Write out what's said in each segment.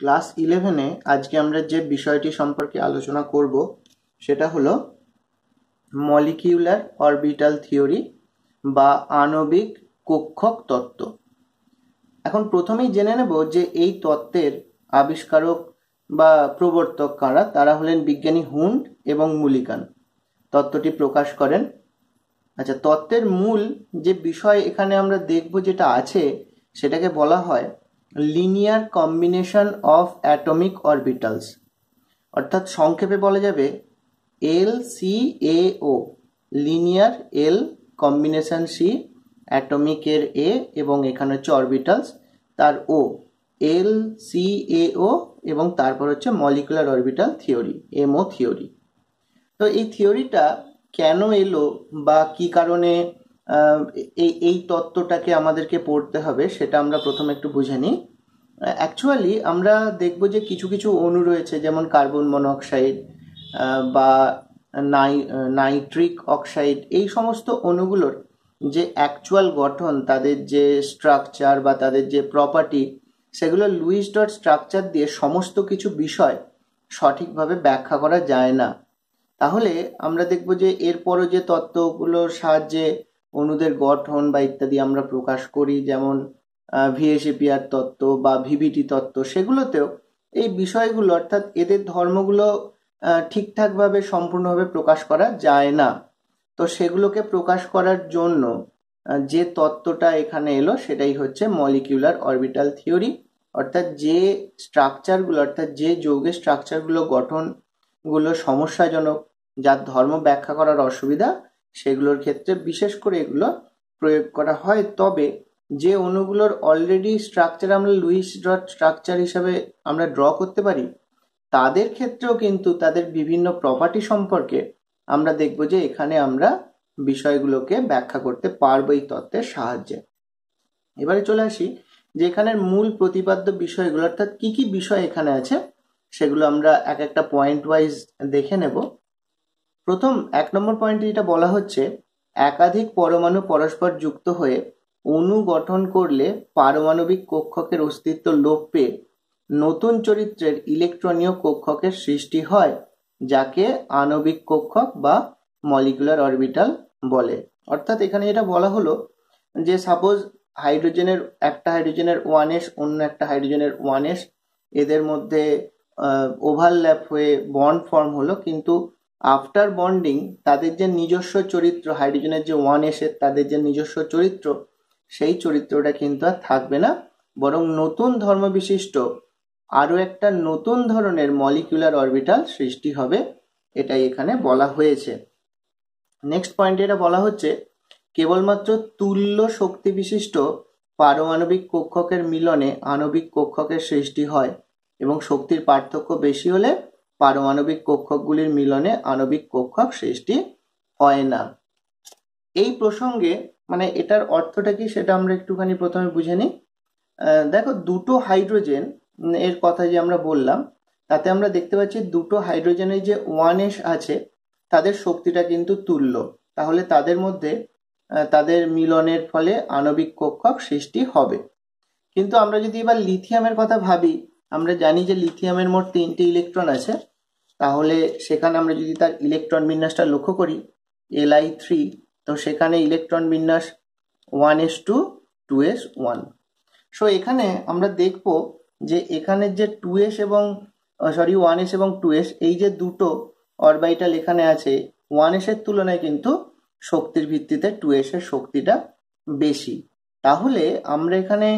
Class 11-এ আজকে আমরা যে বিষয়টি সম্পর্কে আলোচনা করব সেটা হলো মলিকিউলার অরবিটাল থিওরি বা আণবিক কক্ষক তত্ত্ব। এখন প্রথমেই জেনে নেব যে এই তত্ত্বের আবিষ্কারক বা প্রবর্তক কারা। তারা হলেন বিজ্ঞানী হুন্ড এবং মুলিকান তত্ত্বটি প্রকাশ করেন। আচ্ছা, তত্ত্বের মূল যে বিষয় এখানে আমরা দেখব যেটা আছে সেটাকে বলা হয় linear combination of atomic orbitals, অর্থাৎ সংক্ষেপে বলা যাবে LCAO, লিনিয়ার এল কম্বিনেশন সি, অ্যাটমিকের এ এবং এখানে হচ্ছে অরবিটালস তার ও, LCAO এবং তারপর হচ্ছে molecular orbital theory, MO theory. তো এই থিওরিটা কেন এলো বা কি কারণে এই তত্ত্বটাকে আমাদেরকে পড়তে হবে সেটা আমরা প্রথমে একটু বুঝে নিই। অ্যাকচুয়ালি আমরা দেখব যে কিছু কিছু অণু রয়েছে, যেমন কার্বন মনোক্সাইড বা নাইট্রিক অক্সাইড, এই সমস্ত অণুগুলোর যে অ্যাকচুয়াল গঠন, তাদের যে স্ট্রাকচার বা তাদের যে প্রপার্টি, সেগুলো লুইস ডট স্ট্রাকচার দিয়ে সমস্ত কিছু বিষয় সঠিকভাবে ব্যাখ্যা করা যায় না। তাহলে আমরা দেখব যে এরপরও যে তত্ত্বগুলোর সাহায্যে অণুদের গঠন বা ইত্যাদি আমরা প্রকাশ করি, যেমন ভিএসিপিআর তত্ত্ব বা ভিভিটি তত্ত্ব, সেগুলোতেও এই বিষয়গুলো অর্থাৎ এদের ধর্মগুলো ঠিকঠাকভাবে সম্পূর্ণভাবে প্রকাশ করা যায় না। তো সেগুলোকে প্রকাশ করার জন্য যে তত্ত্বটা এখানে এলো সেটাই হচ্ছে মলিকিউলার অরবিটাল থিওরি, অর্থাৎ যে স্ট্রাকচারগুলো, অর্থাৎ যে যৌগের স্ট্রাকচারগুলো গঠনগুলো সমস্যাজনক, যার ধর্ম ব্যাখ্যা করার অসুবিধা, সেগুলোর ক্ষেত্রে বিশেষ করে এগুলো প্রয়োগ করা হয়। তবে যে অণুগুলোর অলরেডি স্ট্রাকচার আমরা লুইস ডট স্ট্রাকচার হিসাবে আমরা ড্র করতে পারি, তাদের ক্ষেত্রেও কিন্তু তাদের বিভিন্ন প্রপার্টি সম্পর্কে আমরা দেখব যে এখানে আমরা বিষয়গুলোকে ব্যাখ্যা করতে পারবো এই তত্ত্বের সাহায্যে। এবারে চলে আসি যে এখানের মূল প্রতিপাদ্য বিষয়গুলো, অর্থাৎ কি কি বিষয় এখানে আছে সেগুলো আমরা এক একটা পয়েন্ট ওয়াইজ দেখে নেব। প্রথম 1 নম্বর পয়েন্টে যেটা বলা হচ্ছে, একাধিক পরমাণু পরস্পর যুক্ত হয়ে অণু গঠন করলে পারমাণবিক কক্ষকের অস্তিত্ব লোপ পেয়ে নতুন চরিত্রের ইলেকট্রনীয় কক্ষকের সৃষ্টি হয়, যাকে আণবিক কক্ষক বা মলিকুলার অরবিটাল বলে। অর্থাৎ এখানে যেটা বলা হলো যে সাপোজ একটা হাইড্রোজেনের 1s অন্য একটা হাইড্রোজেনের 1s, এদের মধ্যে ওভারল্যাপ হয়ে বন্ড ফর্ম হলো, কিন্তু আফটার বন্ডিং তাদের যে নিজস্ব চরিত্র, হাইড্রোজেনের যে 1s এর তাদের যে নিজস্ব চরিত্র, সেই চরিত্রটা কিন্তু আর থাকবে না, বরং নতুন ধর্ম বিশিষ্ট আরো একটা নতুন ধরনের মলিকুলার অরবিটাল সৃষ্টি হবে, এটাই এখানে বলা হয়েছে। নেক্সট পয়েন্টে এটা বলা হচ্ছে, কেবলমাত্র তুল্য শক্তি বিশিষ্ট পারমাণবিক কক্ষকের মিলনে আণবিক কক্ষকের সৃষ্টি হয় এবং শক্তির পার্থক্য বেশি হলে পারমাণবিক কক্ষকগুলির মিলনে আণবিক কক্ষক সৃষ্টি হয় না। এই প্রসঙ্গে মানে এটার অর্থটা কি সেটা আমরা একটুখানি প্রথমে বুঝে নিই। দেখো, দুটো হাইড্রোজেন এর কথা যে আমরা বললাম, তাতে আমরা দেখতে পাচ্ছি দুটো হাইড্রোজেনের যে 1s আছে তাদের শক্তিটা কিন্তু তুল্য, তাহলে তাদের মধ্যে তাদের মিলনের ফলে আণবিক কক্ষক সৃষ্টি হবে। কিন্তু আমরা যদি এবার লিথিয়ামের কথা ভাবি, আমরা জানি যে লিথিয়ামের মোট 3টে ইলেকট্রন আছে, তাহলে সেখানে আমরা যদি তার ইলেকট্রন বিন্যাসটা লক্ষ্য করি Li3, তো সেখানে ইলেকট্রন বিন্যাস 1s2 2s1। সো এখানে আমরা দেখব যে এখানে যে 1s এবং 2s, এই যে দুটো অরবিটাল এখানে আছে, 1s এর তুলনায় কিন্তু শক্তির ভিত্তিতে 2s এর শক্তিটা বেশি। তাহলে আমরা এখানে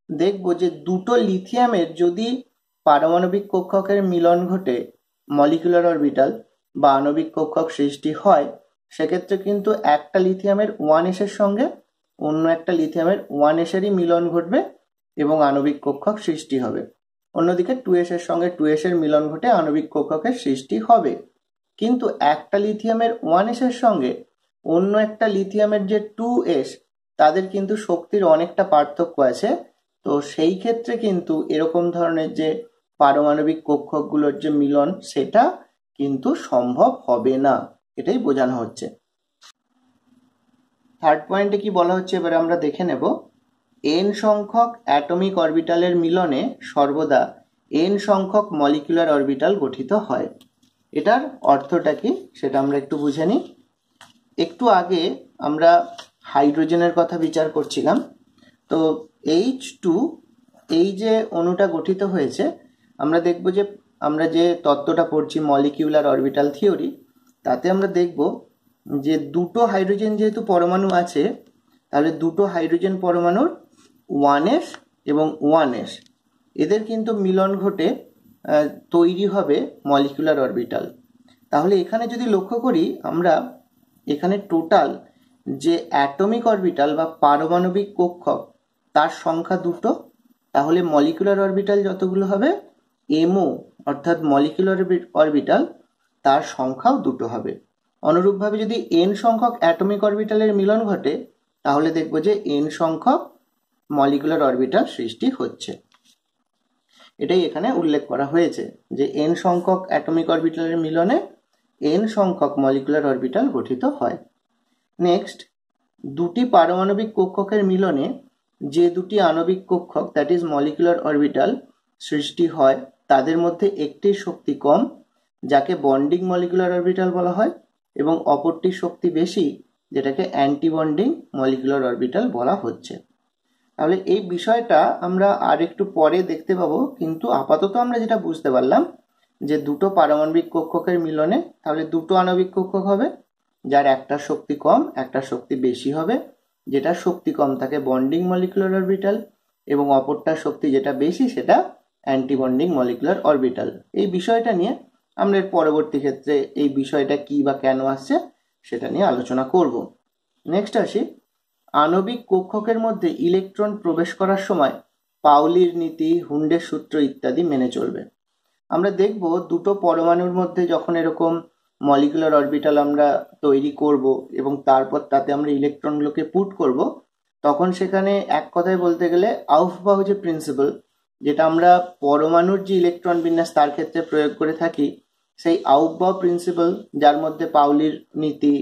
দেখব যে দুটো লিথিয়ামের যদি পারমাণবিক কক্ষকের মিলন ঘটে, মলিকুলার অরবিটাল বা আণবিক কক্ষক সৃষ্টি হয়, সেক্ষেত্রে কিন্তু একটা লিথিয়ামের 1s এর সঙ্গে অন্য একটা লিথিয়ামের 1s এরই মিলন ঘটবে এবং আণবিক কক্ষক সৃষ্টি হবে। অন্যদিকে 2s এর সঙ্গে 2s এর মিলন ঘটে আণবিক কক্ষকের সৃষ্টি হবে। কিন্তু একটা লিথিয়ামের 1s এর সঙ্গে অন্য একটা লিথিয়ামের যে 2s, তাদের কিন্তু শক্তির অনেকটা পার্থক্য আছে। তো সেই ক্ষেত্রে কিন্তু এরকম ধরনের যে পারমাণবিক কক্ষকগুলোর যে মিলন, সেটা কিন্তু সম্ভব হবে না, এটাই বোঝানো হচ্ছে। থার্ড পয়েন্টে কি বলা হচ্ছে এবারে আমরা দেখে নেব। n সংখ্যক অ্যাটমিক অরবিটালের মিলনে সর্বদা n সংখ্যক মলিকুলার অরবিটাল গঠিত হয়। এটার অর্থটা কি সেটা আমরা একটু বুঝে নিই। একটু আগে আমরা হাইড্রোজেনের কথা বিচার করছিলাম। তো H2 এই যে অণুটা গঠিত হয়েছে, আমরা দেখব যে আমরা যে তত্ত্বটা পড়ছি মলিকিউলার অরবিটাল থিওরি, তাতে আমরা দেখব যে দুটো হাইড্রোজেন যেহেতু পরমাণু আছে, তাহলে দুটো হাইড্রোজেন পরমাণুর 1s এবং 1s এদের কিন্তু মিলন ঘটে তৈরি হবে মলিকুলার অরবিটাল। তাহলে এখানে যদি লক্ষ্য করি আমরা, এখানে টোটাল যে অ্যাটমিক অরবিটাল বা পারমাণবিক কক্ষক তার সংখ্যা দুটো, তাহলে মলিকুলার অরবিটাল যতগুলো হবে MO অর্থাৎ মলিকুলার অরবিটাল তার সংখ্যাও দুটো হবে। অনুরূপভাবে যদি n সংখ্যক অ্যাটমিক অরবিটালের মিলন ঘটে, তাহলে দেখব যে n সংখ্যক মলিকুলার অরবিটাল সৃষ্টি হচ্ছে। এটাই এখানে উল্লেখ করা হয়েছে যে n সংখ্যক অ্যাটমিক অরবিটালের মিলনে n সংখ্যক মলিকুলার অরবিটাল গঠিত হয়। নেক্সট, দুটি পারমাণবিক কক্ষকের মিলনে যে দুটি আণবিক কক্ষক দ্যাট ইজ মলিকুলার অরবিটাল সৃষ্টি হয়, তাদের মধ্যে একটির শক্তি কম, যাকে বন্ডিং মলিকুলার অরবিটাল বলা হয়, এবং অপরটির শক্তি বেশি, যেটাকে অ্যান্টি বন্ডিং মলিকুলার অরবিটাল বলা হচ্ছে। তাহলে এই বিষয়টা আমরা আর একটু পরে দেখতে পাবো, কিন্তু আপাতত আমরা যেটা বুঝতে পারলাম যে দুটো পারমাণবিক কক্ষকের মিলনে তাহলে দুটো আণবিক কক্ষক হবে, যার একটা শক্তি কম একটা শক্তি বেশি হবে। যেটা শক্তি কম তাকে বন্ডিং মলিকুলার অরবিটাল, এবং অপরটার শক্তি যেটা বেশি সেটা অ্যান্টি বন্ডিং মলিকুলার অরবিটাল। এই বিষয়টা নিয়ে আমরা এর পরবর্তী ক্ষেত্রে এই বিষয়টা কি বা কেন আসছে সেটা নিয়ে আলোচনা করব। নেক্সট আসি, আণবিক কক্ষকের মধ্যে ইলেকট্রন প্রবেশ করার সময় পাউলির নীতি, হুন্ডের সূত্র ইত্যাদি মেনে চলবে। আমরা দেখব দুটো পরমাণুর মধ্যে যখন এরকম মলিকুলার অরবিটাল আমরা তৈরি করব এবং তারপর তাতে আমরা ইলেকট্রনগুলোকে পুট করব, তখন সেখানে এক কথায় বলতে গেলে আউফবাউ যে প্রিন্সিপাল, যেটা আমরা পরমাণুর যে ইলেকট্রন বিন্যাস তার ক্ষেত্রে প্রয়োগ করে থাকি, সেই আউফবাউ প্রিন্সিপাল, যার মধ্যে পাউলির নীতি,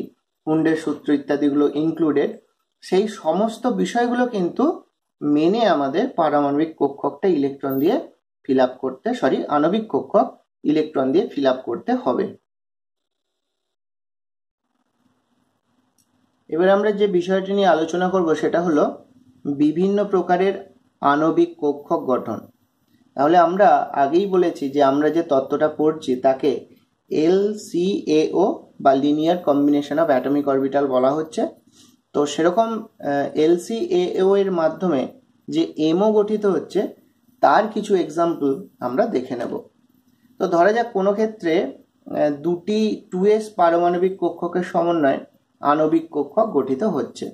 হুন্ডের সূত্র ইত্যাদিগুলো ইনক্লুডেড, সেই সমস্ত বিষয়গুলো কিন্তু মেনে আমাদের পারমাণবিক কক্ষকটা ইলেকট্রন দিয়ে ফিল আপ করতে, আণবিক কক্ষক ইলেকট্রন দিয়ে ফিল আপ করতে হবে। এবার আমরা যে বিষয়টি নিয়ে আলোচনা করব সেটা হলো বিভিন্ন প্রকারের আণবিক কক্ষক গঠন। তাহলে আমরা আগেই বলেছি যে আমরা যে তত্ত্বটা পড়ছি তাকে LCAO বা linear combination of atomic orbital বলা হচ্ছে। তো সেরকম LCAO এর মাধ্যমে যে MO গঠিত হচ্ছে তার কিছু এক্সাম্পল আমরা দেখে নেব। তো ধরা যাক কোনো ক্ষেত্রে দুটি 2s পারমাণবিক কক্ষকের সমন্বয়ে আণবিক কক্ষক গঠিত হচ্ছে,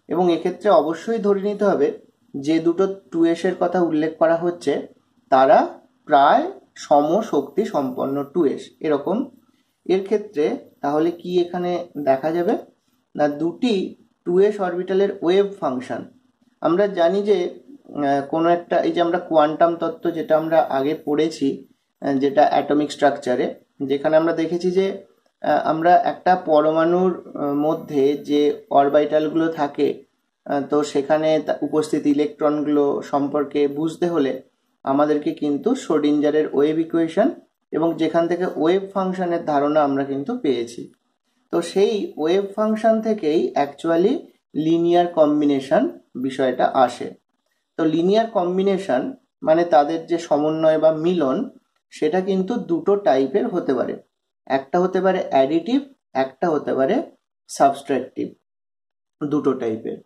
এবং এক্ষেত্রে অবশ্যই ধরে নিতে হবে যে দুটো 2s এর কথা উল্লেখ করা হচ্ছে তারা প্রায় সমশক্তি সম্পন্ন 2s এরকম। এর ক্ষেত্রে তাহলে কি এখানে দেখা যাবে না, দুটি 2s অরবিটালের ওয়েভ ফাংশন। আমরা জানি যে কোনো একটা, এই যে আমরা কোয়ান্টাম তত্ত্ব যেটা আমরা আগে পড়েছি, যেটা অ্যাটমিক স্ট্রাকচারে, যেখানে আমরা দেখেছি যে আমরা একটা পরমাণুর মধ্যে যে অরবিটালগুলো থাকে, তো সেখানে উপস্থিত ইলেকট্রনগুলো সম্পর্কে বুঝতে হলে আমাদেরকে কিন্তু শ্রোডিঞ্জারের ওয়েভ ইকুয়েশন এবং যেখান থেকে ওয়েভ ফাংশনের ধারণা আমরা কিন্তু পেয়েছি। তো সেই ওয়েভ ফাংশন থেকেই অ্যাকচুয়ালি লিনিয়ার কম্বিনেশন বিষয়টা আসে। তো লিনিয়ার কম্বিনেশন মানে তাদের যে সমন্বয় বা মিলন, সেটা কিন্তু দুটো টাইপের হতে পারে। একটা হতে পারে অ্যাডিটিভ, একটা হতে পারে সাবস্ট্রাকটিভ, দুটো টাইপের।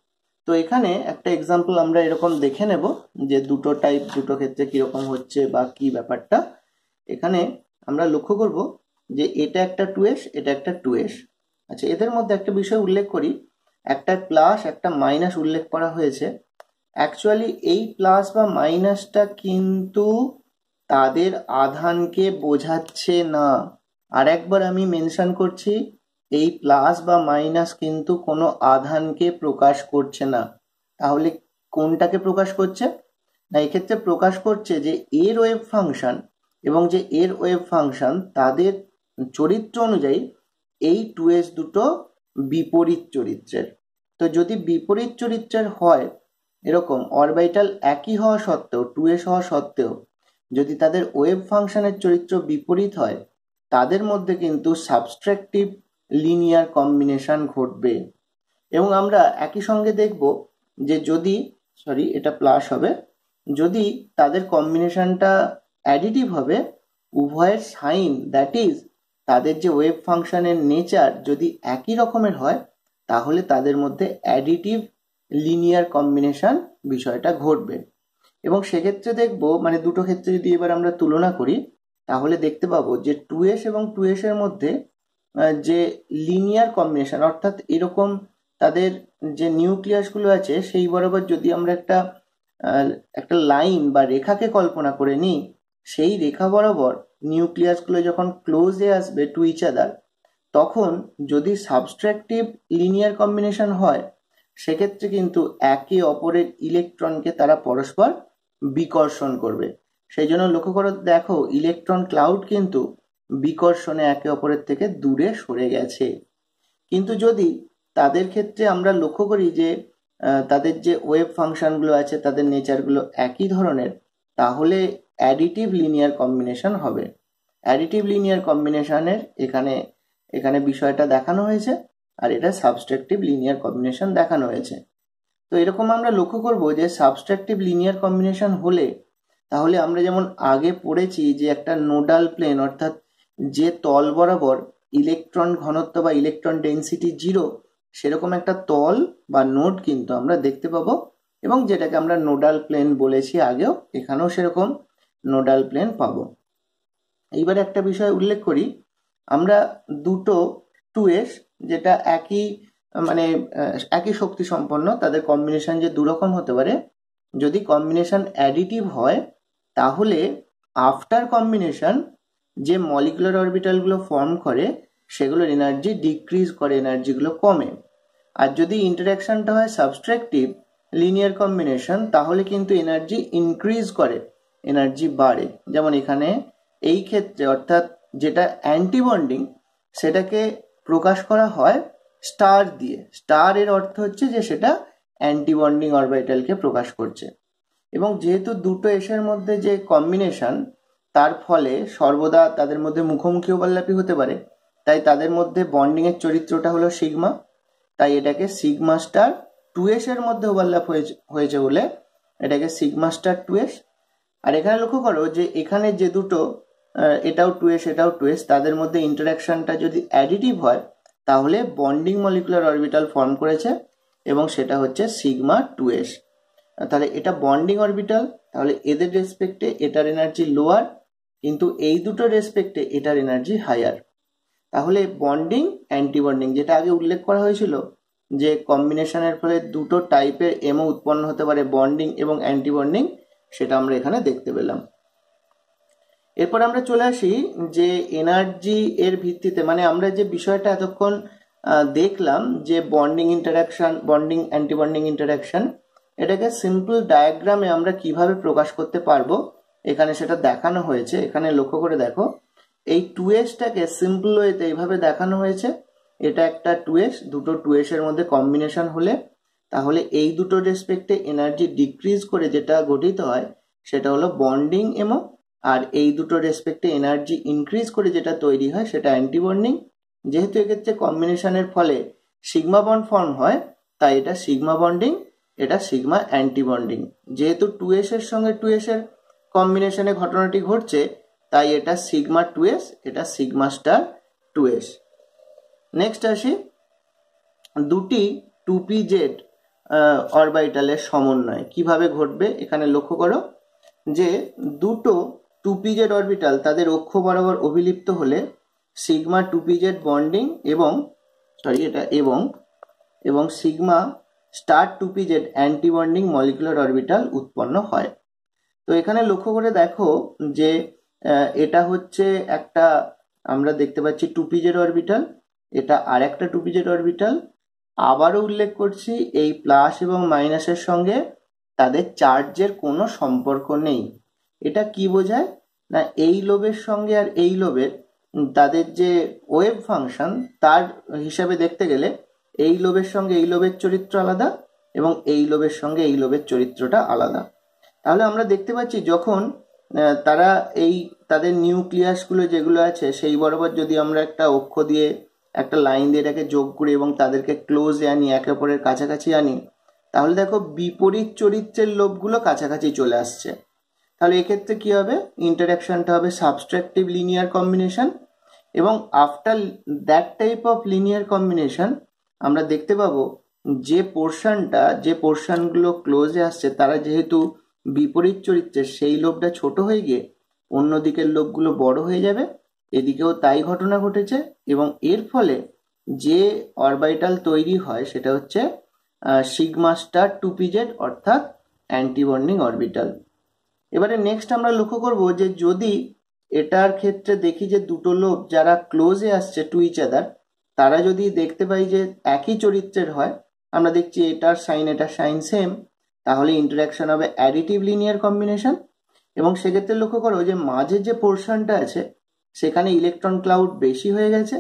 তো এখানে একটা এক্সাম্পল আমরা এরকম দেখে নেব যে দুটো টাইপ দুটো ক্ষেত্রে কিরকম হচ্ছে বা কি ব্যাপারটা। এখানে আমরা লক্ষ্য করব যে এটা একটা 2s, এটা একটা 2s। আচ্ছা, এদের মধ্যে একটা বিষয় উল্লেখ করি, একটা প্লাস একটা মাইনাস উল্লেখ করা হয়েছে। অ্যাকচুয়ালি এই প্লাস বা মাইনাসটা কিন্তু তাদের আধানকে বোঝাচ্ছে না। আর একবার আমি মেনশন করছি, এই প্লাস বা মাইনাস কিন্তু কোনো আধানকে প্রকাশ করছে না। তাহলে কোনটাকে প্রকাশ করছে না, এক্ষেত্রে প্রকাশ করছে যে এর ওয়েভ ফাংশন এবং যে এর ওয়েভ ফাংশন তাদের চরিত্র অনুযায়ী এই 2s দুটো বিপরীত চরিত্রের। তো যদি বিপরীত চরিত্রের হয়, এরকম অরবিটাল একই হওয়া সত্ত্বেও 2s হওয়া সত্ত্বেও, যদি তাদের ওয়েভ ফাংশনের চরিত্র বিপরীত হয়, তাদের মধ্যে কিন্তু সাবস্ট্রাকটিভ লিনিয়ার কম্বিনেশন ঘটবে। এবং আমরা একই সঙ্গে দেখব যে যদি এটা প্লাস হবে, যদি তাদের কম্বিনেশনটা অ্যাডিটিভ হবে, উভয়ের সাইন দ্যাট ইজ তাদের যে ওয়েভ ফাংশনের নেচার যদি একই রকমের হয়, তাহলে তাদের মধ্যে অ্যাডিটিভ লিনিয়ার কম্বিনেশন বিষয়টা ঘটবে। এবং সেক্ষেত্রে দেখব, মানে দুটো ক্ষেত্রে যদি এবার আমরা তুলনা করি, তাহলে দেখতে পাবো যে 2s এবং 2s এর মধ্যে যে লিনিয়ার কম্বিনেশন, অর্থাৎ এরকম তাদের যে নিউক্লিয়াসগুলো আছে সেই বরাবর যদি আমরা একটা লাইন বা রেখাকে কল্পনা করে নিই, সেই রেখা বরাবর নিউক্লিয়াসগুলো যখন ক্লোজে আসবে টু ইচ আদার, তখন যদি সাবস্ট্রাকটিভ লিনিয়ার কম্বিনেশন হয়, সেক্ষেত্রে কিন্তু একে অপরের ইলেকট্রনকে তারা পরস্পর বিকর্ষণ করবে। সেই জন্য লক্ষ্য করে দেখো, ইলেকট্রন ক্লাউড কিন্তু বিকর্ষণে একে অপরের থেকে দূরে সরে গেছে। কিন্তু যদি তাদের ক্ষেত্রে আমরা লক্ষ্য করি যে তাদের যে ওয়েভ ফাংশনগুলো আছে তাদের নেচারগুলো একই ধরনের, তাহলে অ্যাডিটিভ লিনিয়ার কম্বিনেশন হবে। অ্যাডিটিভ লিনিয়ার কম্বিনেশনের এখানে বিষয়টা দেখানো হয়েছে, আর এটা সাবস্ট্রাকটিভ লিনিয়ার কম্বিনেশন দেখানো হয়েছে। তো এরকম আমরা লক্ষ্য করব যে সাবস্ট্রাকটিভ লিনিয়ার কম্বিনেশন হলে, তাহলে আমরা যেমন আগে পড়েছি যে একটা নোডাল প্লেন, অর্থাৎ যে তল বরাবর ইলেকট্রন ঘনত্ব বা ইলেকট্রন ডেন্সিটি 0, সেরকম একটা তল বা নোড কিন্তু আমরা দেখতে পাবো, এবং যেটাকে আমরা নোডাল প্লেন বলেছি আগেও, এখানেও সেরকম নোডাল প্লেন পাবো। এইবার একটা বিষয় উল্লেখ করি, আমরা দুটো 2s যেটা একই শক্তি সম্পন্ন, তাদের কম্বিনেশন যে দুরকম হতে পারে, যদি কম্বিনেশন অ্যাডিটিভ হয়, তাহলে আফটার কম্বিনেশন যে মলিকুলার অরবিটালগুলো ফর্ম করে সেগুলোর এনার্জি ডিক্রিজ করে, এনার্জিগুলো কমে। আর যদি ইন্টারাকশনটা হয় সাবস্ট্রাকটিভ লিনিয়ার কম্বিনেশন, তাহলে কিন্তু এনার্জি ইনক্রিজ করে, এনার্জি বাড়ে। যেমন এখানে এই ক্ষেত্রে, অর্থাৎ যেটা অ্যান্টিবন্ডিং, সেটাকে প্রকাশ করা হয় স্টার দিয়ে। স্টার এর অর্থ হচ্ছে যে সেটা অ্যান্টিবন্ডিং অরবিটালকে প্রকাশ করছে। এবং যেহেতু দুটো এসের মধ্যে যে কম্বিনেশন, তার ফলে সর্বদা তাদের মধ্যে মুখোমুখি ওভারল্যাপি হতে পারে, তাই তাদের মধ্যে বন্ডিং এর চরিত্রটা হলো সিগমা, তাই এটাকে সিগমা স্টার 2s এর মধ্যে ওভারল্যাপ হয়েছে বলে এটাকে সিগমা স্টার 2s। আর এখানে লক্ষ্য করো যে এখানে যে দুটো, এটাও 2s এটাও 2s, তাদের মধ্যে ইন্টারাকশনটা যদি অ্যাডিটিভ হয়, তাহলে বন্ডিং মলিকুলার অরবিটাল ফর্ম করেছে, এবং সেটা হচ্ছে সিগমা 2s। তাহলে এটা বন্ডিং অরবিটাল, তাহলে এদের রেসপেক্টে এটার এনার্জি লোয়ার, কিন্তু এই দুটোর রেসপেক্টে এটার এনার্জি হায়ার। তাহলে বন্ডিং অ্যান্টিবন্ডিং, যেটা আগে উল্লেখ করা হয়েছিল যে কম্বিনেশনের ফলে দুটো টাইপের এমও উৎপন্ন হতে পারে, বন্ডিং এবং অ্যান্টিবন্ডিং, সেটা আমরা এখানে দেখতে পেলাম। এরপর আমরা চলে আসি যে এনার্জি এর ভিত্তিতে, মানে আমরা যে বিষয়টা এতক্ষণ দেখলাম যে bonding interaction, bonding antibonding interaction, এটাকে সিম্পল ডায়াগ্রামে আমরা কিভাবে প্রকাশ করতে পারবো, এখানে সেটা দেখানো হয়েছে। এখানে লক্ষ্য করে দেখো, এই 2sটাকে সিম্পল ওয়েতে এইভাবে দেখানো হয়েছে। এটা একটা 2s, দুটো 2s এর মধ্যে কম্বিনেশন হলে, তাহলে এই দুটো রেসপেক্টে এনার্জি ডিক্রিজ করে যেটা গঠিত হয় সেটা হলো বন্ডিং এমো, আর এই দুটো রেসপেক্টে এনার্জি ইনক্রিজ করে যেটা তৈরি হয় সেটা অ্যান্টিবন্ডিং। যেহেতু এক্ষেত্রে কম্বিনেশনের ফলে সিগমা বন্ড ফর্ম হয়, তাই এটা সিগমা বন্ডিং, এটা সিগমা অ্যান্টিবন্ডিং। যেহেতু 2s এর সঙ্গে 2s এর কম্বিনেশনে ঘটনাটি ঘটছে, তাই এটা সিগমা 2s, এটা সিগমা স্টার 2s। নেক্সট আসি দুটি 2pz অরবিটালের সমন্বয় কিভাবে ঘটবে। এখানে লক্ষ্য করো যে দুটো 2pz অরবিটাল তাদের অক্ষ বরাবর অভিলিপ্ত হলে সিগমা 2pz বন্ডিং এবং sigma star 2pz antibonding molecular orbital উৎপন্ন হয়। তো এখানে লক্ষ্য করে দেখো যে এটা হচ্ছে একটা, আমরা দেখতে পাচ্ছি 2pz অরবিটাল, এটা আর একটা 2pz অরবিটাল। আবারও উল্লেখ করছি, এই প্লাস এবং মাইনাসের সঙ্গে তাদের চার্জের কোনো সম্পর্ক নেই। এটা কি বোঝায় না, এই লোবের সঙ্গে আর এই লোবের তাদের যে ওয়েভ ফাংশন, তার হিসাবে দেখতে গেলে এই লোবের সঙ্গে এই লোবের চরিত্র আলাদা, এবং এই লোবের সঙ্গে এই লোবের চরিত্রটা আলাদা। তাহলে আমরা দেখতে পাচ্ছি যখন তারা এই তাদের নিউক্লিয়াসগুলো যেগুলো আছে সেই বরাবর যদি আমরা একটা অক্ষ দিয়ে একটা লাইন দিয়ে এটাকে যোগ করি এবং তাদেরকে ক্লোজে আনি, একে অপরের কাছাকাছি আনি, তাহলে দেখো বিপরীত চরিত্রের লোভগুলো কাছাকাছি চলে আসছে। তাহলে এক্ষেত্রে কি হবে, ইন্টারাকশনটা হবে সাবস্ট্রাকটিভ লিনিয়ার কম্বিনেশন। এবং after that type of linear combination আমরা দেখতে পাবো যে পোর্শনগুলো ক্লোজে আসছে তারা যেহেতু বিপরীত চরিত্রের, সেই লোভটা ছোট হয়ে গিয়ে অন্য দিকের লোভগুলো বড় হয়ে যাবে। এদিকেও তাই ঘটনা ঘটেছে এবং এর ফলে যে অরবিটাল তৈরি হয় সেটা হচ্ছে সিগমা স্টার 2pz অর্থাৎ অ্যান্টিবন্ডিং অরবিটাল। এবারে নেক্সট আমরা লক্ষ্য করব যে যদি এটার ক্ষেত্রে দেখি যে দুটো লোভ যারা ক্লোজে আসছে টু ইচ আদার, তারা যদি দেখতে পাই যে একই চরিত্রের হয়, আমরা দেখছি এটার সাইন সেম, তাহলে ইন্টারাকশন হবে অ্যাডিটিভ লিনিয়ার কম্বিনেশন। এবং সেক্ষেত্রে লক্ষ্য করো যে মাঝের যে পোর্শনটা আছে সেখানে ইলেকট্রন ক্লাউড বেশি হয়ে গেছে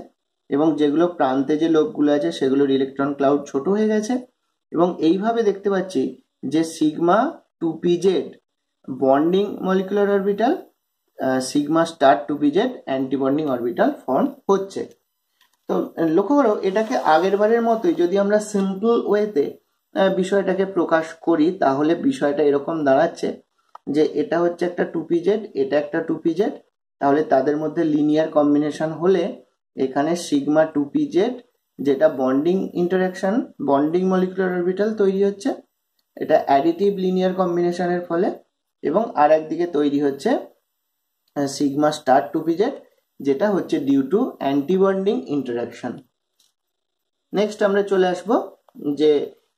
এবং যেগুলো প্রান্তে যে লোভগুলো আছে সেগুলোর ইলেকট্রন ক্লাউড ছোট হয়ে গেছে। এবং এইভাবে দেখতে পাচ্ছি যে sigma 2pz bonding molecular orbital, sigma star 2pz antibonding orbital form হচ্ছে। তো লক্ষ্য করো এটাকে আগের বারের মতোই যদি আমরা সিম্পল ওয়েতে বিষয়টাকে প্রকাশ করি তাহলে বিষয়টা এরকম দাঁড়াচ্ছে যে এটা হচ্ছে একটা 2pz, এটা একটা 2pz, তাহলে তাদের মধ্যে লিনিয়ার কম্বিনেশন হলে এখানে সিগমা 2pz যেটা bonding interaction, bonding molecular orbital তৈরি হচ্ছে, এটা অ্যাডিটিভ লিনিয়ার কম্বিনেশনের ফলে। এবং আর একদিকে তৈরি হচ্ছে সিগমা স্টার 2pz যেটা হচ্ছে due to antibonding interaction. Next আমরা চলে আসব যে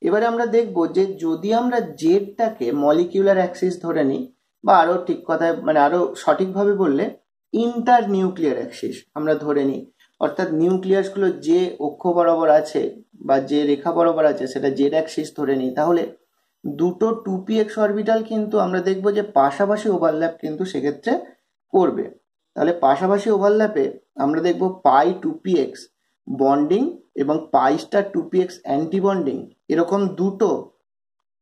এবারে আমরা দেখব যে যদি আমরা জেডটাকে মলিকিউলার অ্যাক্সিস ধরে নিই, বা আরো ঠিক কথায় মানে আরো সঠিকভাবে বললে ইন্টার নিউক্লিয়ার অ্যাক্সিস আমরা ধরে নিই, অর্থাৎ নিউক্লিয়াসগুলো যে অক্ষ বরাবর আছে বা যে রেখা বরাবর আছে সেটা জেড অ্যাক্সিস ধরে নিই, তাহলে দুটো 2px অরবিটাল কিন্তু আমরা দেখব যে পাশাপাশি ওভারল্যাপ কিন্তু সেক্ষেত্রে করবে। তাহলে পাশাপাশি ওভারল্যাপে আমরা দেখব পাই 2px বন্ডিং এবং পাই স্টার 2px অ্যান্টিবন্ডিং, এরকম দুটো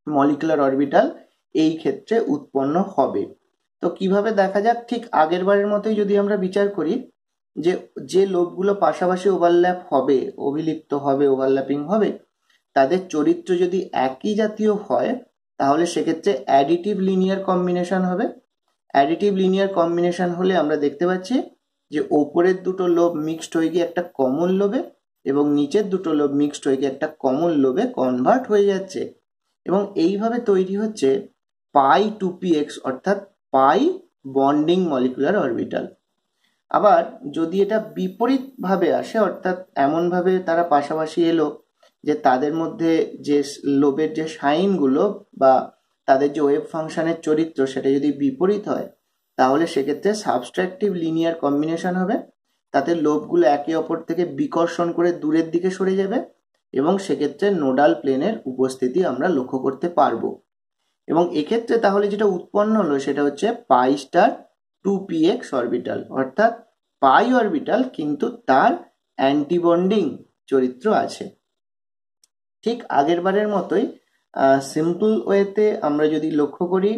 মলিকুলার অরবিটাল এই ক্ষেত্রে উৎপন্ন হবে। তো কিভাবে দেখা যাক, ঠিক আগের বারের মতোই যদি আমরা বিচার করি যে যে লোভগুলো পাশাপাশি ওভারল্যাপ হবে, অভিলিপ্ত হবে, ওভারল্যাপিং হবে, তাদের চরিত্র যদি একই জাতীয় হয় তাহলে সেক্ষেত্রে অ্যাডিটিভ লিনিয়ার কম্বিনেশন হবে। অ্যাডিটিভ লিনিয়ার কম্বিনেশন হলে আমরা দেখতে পাচ্ছি যে ওপরের দুটো লোভ মিক্সড হয়ে গিয়ে একটা কমন লোভে এবং নিচের দুটো লোভ মিক্সড হয়ে গিয়ে একটা কমন লোভে কনভার্ট হয়ে যাচ্ছে। এবং এইভাবে তৈরি হচ্ছে পাই 2px অর্থাৎ পাই বন্ডিং মলিকুলার অরবিটাল। আবার যদি এটা বিপরীত ভাবে আসে, অর্থাৎ এমন ভাবে তারা পাশাপাশি এলো যে তাদের মধ্যে যে লোভের যে সাইনগুলো বা তাদের যে ওয়েভ ফাংশনের চরিত্র সেটা যদি বিপরীত হয়, তাহলে সেক্ষেত্রে সাবস্ট্রাকটিভ লিনিয়ার কম্বিনেশন হবে। তাতে লোভগুলো একে অপর থেকে বিকর্ষণ করে দূরের দিকে সরে যাবে এবং সেক্ষেত্রে নোডাল প্লেনের উপস্থিতি আমরা লক্ষ্য করতে পারবো। এবং এক্ষেত্রে তাহলে যেটা উৎপন্ন হলো সেটা হচ্ছে পাই স্টার 2px অরবিটাল, অর্থাৎ পাই অরবিটাল কিন্তু তার অ্যান্টিবন্ডিং চরিত্র আছে। ঠিক আগের বারের মতোই সিম্পল ওয়েতে আমরা যদি লক্ষ্য করি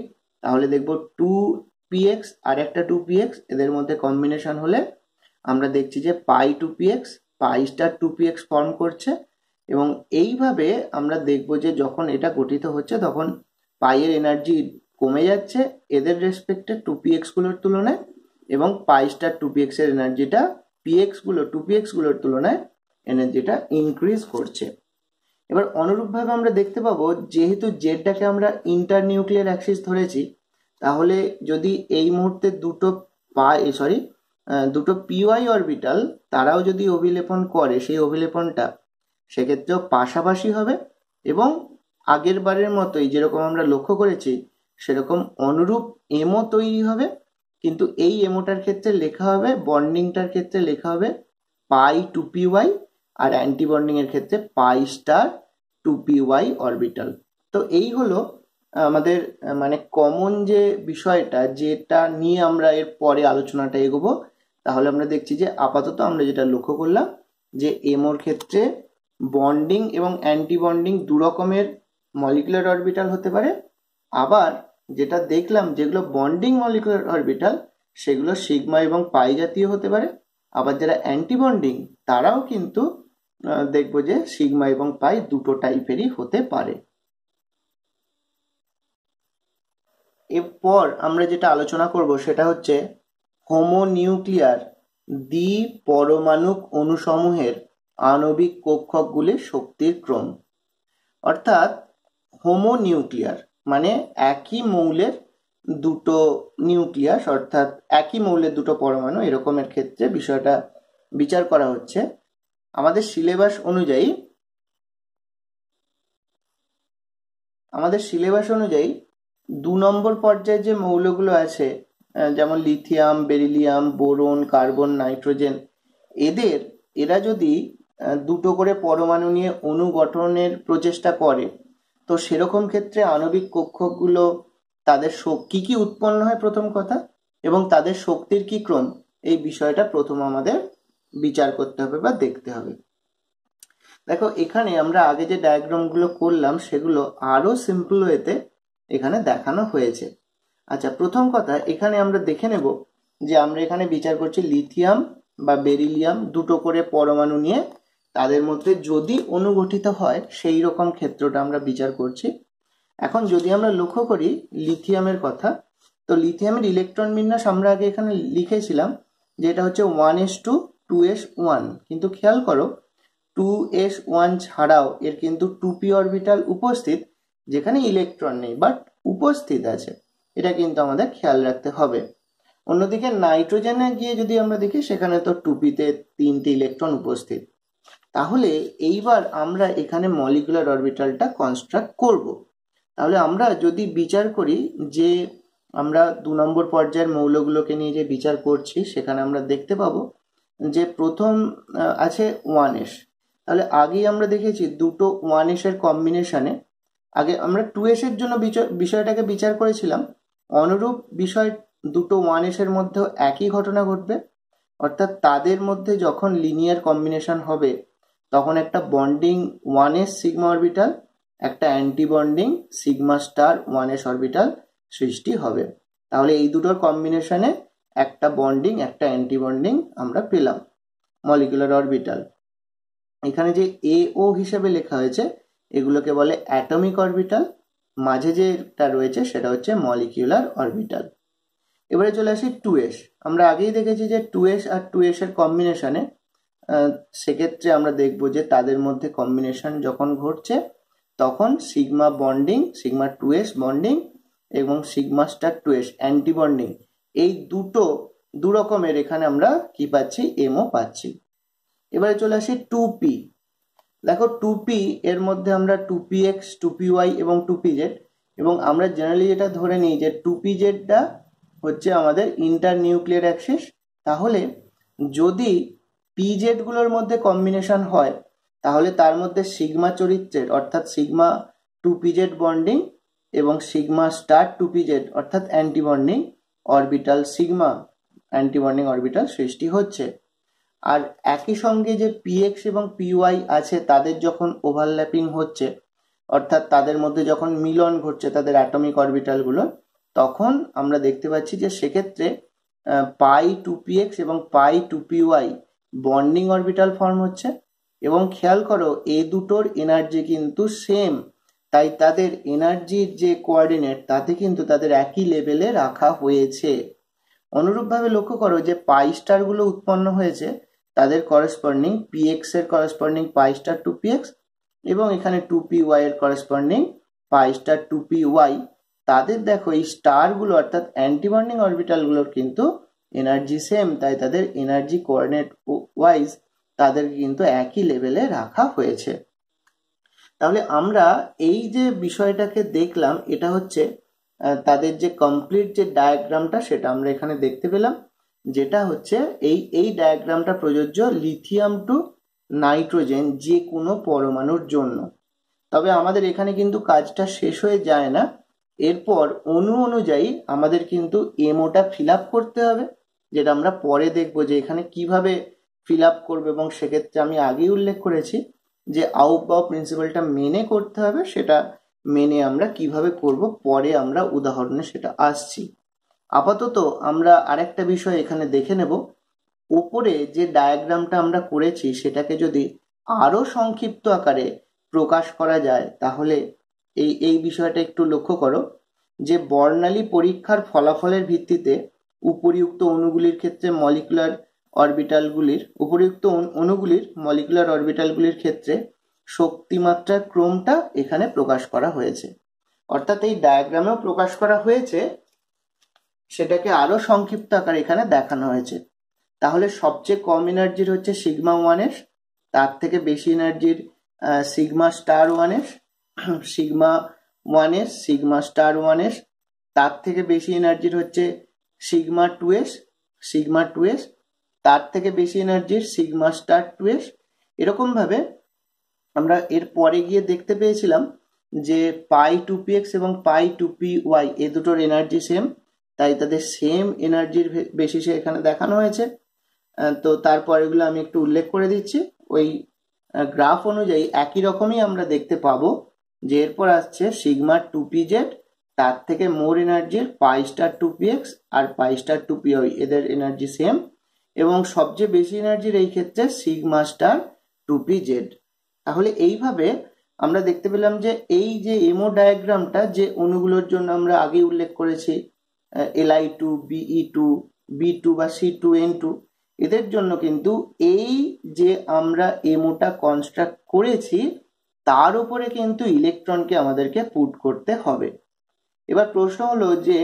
তাহলে দেখব 2px আর একটা 2px এদের মধ্যে কম্বিনেশন হলে আমরা দেখছি যে পাই 2px পাই স্টার 2px ফর্ম করছে। এবং এইভাবে আমরা দেখব যে যখন এটা গঠিত হচ্ছে তখন পাইয়ের এনার্জি কমে যাচ্ছে এদের রেসপেক্টে 2px গুলোর তুলনায়, এবং পাই স্টার 2px এর এনার্জিটা 2px গুলোর তুলনায় এনার্জিটা ইনক্রিজ করছে। এবার অনুরূপভাবে আমরা দেখতে পাবো যেহেতু জেডটাকে আমরা ইন্টার নিউক্লিয়ার অ্যাক্সিস ধরেছি, তাহলে যদি এই মুহূর্তে দুটো পিওয়াই অরবিটাল তারাও যদি অভিলেপন করে সেই অভিলেপনটা সেক্ষেত্রেও পাশাপাশি হবে এবং আগের বারের মতোই যেরকম আমরা লক্ষ্য করেছি সেরকম অনুরূপ এমও তৈরি হবে, কিন্তু এই এমওটার ক্ষেত্রে লেখা হবে, বন্ডিংটার ক্ষেত্রে লেখা হবে পাই 2py আর অ্যান্টিবন্ডিং এর ক্ষেত্রে পাই স্টার 2py অরবিটাল। তো এই হলো আমাদের মানে কমন যে বিষয়টা যেটা নিয়ে আমরা এর পরে আলোচনাটা এগোবো। তাহলে আমরা দেখছি যে আপাতত আমরা যেটা লক্ষ্য করলাম যে এমওর ক্ষেত্রে বন্ডিং এবং অ্যান্টিবন্ডিং দু রকমের মলিকুলার অরবিটাল হতে পারে, আবার যেটা দেখলাম যেগুলো বন্ডিং মলিকুলার অরবিটাল সেগুলো সিগমা এবং পাই জাতীয় হতে পারে, আবার যারা অ্যান্টি বন্ডিং তারাও কিন্তু দেখবো যে সিগমা এবং পাই দুটো টাইপেরই হতে পারে। এরপর আমরা যেটা আলোচনা করব সেটা হচ্ছে হোমোনিউক্লিয়ার দ্বিপরমাণুক অণুসমূহের আণবিক কক্ষকগুলির শক্তির ক্রম। অর্থাৎ হোমোনিউক্লিয়ার মানে একই মৌলের দুটো নিউক্লিয়াস, অর্থাৎ একই মৌলের দুটো পরমাণু, এরকমের ক্ষেত্রে বিষয়টা বিচার করা হচ্ছে। আমাদের সিলেবাস অনুযায়ী 2 নম্বর পর্যায়ে যে মৌলগুলো আছে, যেমন lithium, beryllium, boron, carbon, nitrogen, এরা যদি দুটো করে পরমাণু নিয়ে অণু গঠনের প্রচেষ্টা করে, তো সেরকম ক্ষেত্রে আণবিক কক্ষকগুলো তাদের কি কি উৎপন্ন হয় প্রথম কথা, এবং তাদের শক্তির কি ক্রম, এই বিষয়টা প্রথম আমাদের বিচার করতে হবে বা দেখতে হবে। দেখো, এখানে আমরা আগে যে ডায়াগ্রামগুলো করলাম সেগুলো আরো সিম্পল ওয়েতে এখানে দেখানো হয়েছে। আচ্ছা, প্রথম কথা এখানে আমরা দেখে নেব যে আমরা এখানে বিচার করছি লিথিয়াম বা বেরিলিয়াম দুটো করে পরমাণু নিয়ে তাদের মধ্যে যদি অণু গঠিত হয় সেই রকম ক্ষেত্রটা আমরা বিচার করছি। এখন যদি আমরা লক্ষ্য করি লিথিয়ামের কথা, তো লিথিয়ামের ইলেকট্রন বিন্যাস আমরা আগে এখানে লিখেছিলাম যে এটা হচ্ছে 1s2 2s1, কিন্তু খেয়াল করো 2s1 ছাড়াও এর কিন্তু 2p অরবিটাল উপস্থিত, যেখানে ইলেকট্রন নেই বাট উপস্থিত আছে, এটা কিন্তু আমাদের খেয়াল রাখতে হবে। অন্যদিকে নাইট্রোজেনে গিয়ে যদি আমরা দেখি সেখানে তো 2pতে 3টে ইলেকট্রন উপস্থিত। তাহলে এইবার আমরা এখানে মলিকুলার অরবিটালটা কনস্ট্রাক্ট করব। তাহলে আমরা যদি বিচার করি যে আমরা 2 নম্বর পর্যায়ের মৌলগুলোকে নিয়ে যে বিচার করছি, সেখানে আমরা দেখতে পাবো যে প্রথম আছে 1s। তাহলে আগেই আমরা দেখেছি দুটো 1s এর কম্বিনেশনে, আগে আমরা 2s এর জন্য বিষয়টাকে বিচার করেছিলাম, অনুরূপ বিষয় দুটো 1s এর মধ্যেও একই ঘটনা ঘটবে। অর্থাৎ তাদের মধ্যে যখন লিনিয়ার কম্বিনেশন হবে তখন একটা বন্ডিং 1s সিগমা অরবিটাল, একটা anti bonding sigma star 1s orbital সৃষ্টি হবে। তাহলে এই দুটোর কম্বিনেশনে একটা বন্ডিং একটা অ্যান্টি বন্ডিং আমরা পেলাম মলিকুলার অরবিটাল। এখানে যে AO হিসেবে লেখা হয়েছে এগুলোকে বলে অ্যাটমিক অরবিটাল, মাঝে যেটা রয়েছে সেটা হচ্ছে মলিকিউলার অরবিটাল। এবারে চলে আসি 2s। আমরা আগেই দেখেছি যে 2s আর 2s এর কম্বিনেশনে, সেক্ষেত্রে আমরা দেখব যে তাদের মধ্যে কম্বিনেশন যখন ঘটছে তখন sigma bonding sigma 2s bonding এবং sigma star 2s antibonding, এই দু রকমের এখানে আমরা কি পাচ্ছি, এমও পাচ্ছি। এবারে চলে আসি 2p। দেখো 2p এর মধ্যে আমরা 2px 2py এবং 2pz, এবং আমরা জেনারেলি যেটা ধরে নিই যে 2pzটা হচ্ছে আমাদের ইন্টার নিউক্লিয়ার অ্যাক্সিস। তাহলে যদি pz গুলোর মধ্যে কম্বিনেশন হয় তাহলে তার মধ্যে সিগমা চরিত্রের অর্থাৎ সিগমা 2pz বন্ডিং এবং সিগমা স্টার 2pz অর্থাৎ anti bonding orbital sigma anti bonding orbital সৃষ্টি হচ্ছে। আর একই সঙ্গে যে px এবং py আছে তাদের যখন ওভারল্যাপিং হচ্ছে, অর্থাৎ তাদের মধ্যে যখন মিলন ঘটছে তাদের অ্যাটমিক অরবিটালগুলো, তখন আমরা দেখতে পাচ্ছি যে সেক্ষেত্রে পাই 2px এবং পাই 2py বন্ডিং অরবিটাল ফর্ম হচ্ছে। এবং খেয়াল করো এই দুটোর এনার্জি কিন্তু সেম, তাই তাদের এনার্জির যে কোঅর্ডিনেট তাতে কিন্তু তাদের একই লেভেলে রাখা হয়েছে। অনুরূপভাবে লক্ষ্য করো যে পাই স্টারগুলো উৎপন্ন হয়েছে তাদের করসপন্ডিং px এর করসপন্ডিং পাই স্টার 2px এবং এখানে 2py এর করসপন্ডিং পাই স্টার 2py, তাদের দেখো এই স্টারগুলো অর্থাৎ অ্যান্টি বন্ডিং অরবিটালগুলোর কিন্তু এনার্জি সেম, তাই তাদের এনার্জি কোঅর্ডিনেট ওয়াইজ তাদেরকে কিন্তু একই লেভেলে রাখা হয়েছে। তাহলে আমরা এই যে বিষয়টাকে দেখলাম এটা হচ্ছে তাদের যে কমপ্লিট যে ডায়াগ্রামটা সেটা আমরা এখানে দেখতে পেলাম, যেটা হচ্ছে এই ডায়াগ্রামটা প্রযোজ্য লিথিয়াম টু নাইট্রোজেন যে কোনো পরমাণুর জন্য। তবে আমাদের এখানে কিন্তু কাজটা শেষ হয়ে যায় না, এরপর অণু অনুযায়ী আমাদের কিন্তু এমওটা ফিল আপ করতে হবে, যেটা আমরা পরে দেখবো যে এখানে কিভাবে ফিল আপ করবে। এবং সেক্ষেত্রে আমি আগেই উল্লেখ করেছি যে আউটবাউ প্রিন্সিপালটা মেনে করতে হবে, সেটা মেনে আমরা কিভাবে করব, পরে আমরা উদাহরণে সেটা আসছি। আপাতত আমরা আরেকটা বিষয় এখানে দেখে নেব। উপরে যে ডায়াগ্রামটা আমরা করেছি সেটাকে যদি আরো সংক্ষিপ্ত আকারে প্রকাশ করা যায়, তাহলে এই বিষয়টা একটু লক্ষ্য করো যে বর্ণালী পরীক্ষার ফলাফলের ভিত্তিতে উপরিউক্ত অণুগুলির ক্ষেত্রে মলিকুলার অরবিটালগুলির ক্ষেত্রে শক্তিমাত্রার ক্রমটা এখানে প্রকাশ করা হয়েছে। অর্থাৎ এই ডায়াগ্রামেও প্রকাশ করা হয়েছে, সেটাকে আরো সংক্ষিপ্ত আকারে এখানে দেখানো হয়েছে। তাহলে সবচেয়ে কম এনার্জির হচ্ছে সিগমা 1s, তার থেকে বেশি এনার্জির sigma star 1s, sigma 1s, sigma star 1s, তার থেকে বেশি এনার্জির হচ্ছে সিগমা 2s, তার থেকে বেশি এনার্জির সিগমা স্টার 2s। এরকম ভাবে আমরা এর পরে গিয়ে দেখতে পেয়েছিলাম যে পাই 2px এবং পাই 2py এই দুটোর এনার্জি সেম, তাই তাদের সেম এনার্জির বেসিসে এখানে দেখানো হয়েছে। তো তারপর এগুলো আমি একটু উল্লেখ করে দিচ্ছি। ওই গ্রাফ অনুযায়ী একই রকমই আমরা দেখতে পাবো যে এরপর আসছে সিগমা 2pz, তার থেকে মোর এনার্জির পাই স্টার 2px আর পাই স্টার 2py, এদের এনার্জি সেম, এবং সবচেয়ে বেশি এনার্জির এই ক্ষেত্রে সিগমা স্টার 2pz। তাহলে এইভাবে আমরা দেখতে পেলাম যে এই যে এমও ডায়াগ্রামটা যে অণুগুলোর জন্য আমরা আগে উল্লেখ করেছি, Li2, Be2, B2 বা C2N2, এদের জন্য কিন্তু এই যে আমরা এমওটা কনস্ট্রাক্ট করেছি তার উপরে কিন্তু ইলেকট্রনকে আমাদেরকে পুট করতে হবে। এবার প্রশ্ন হলো যে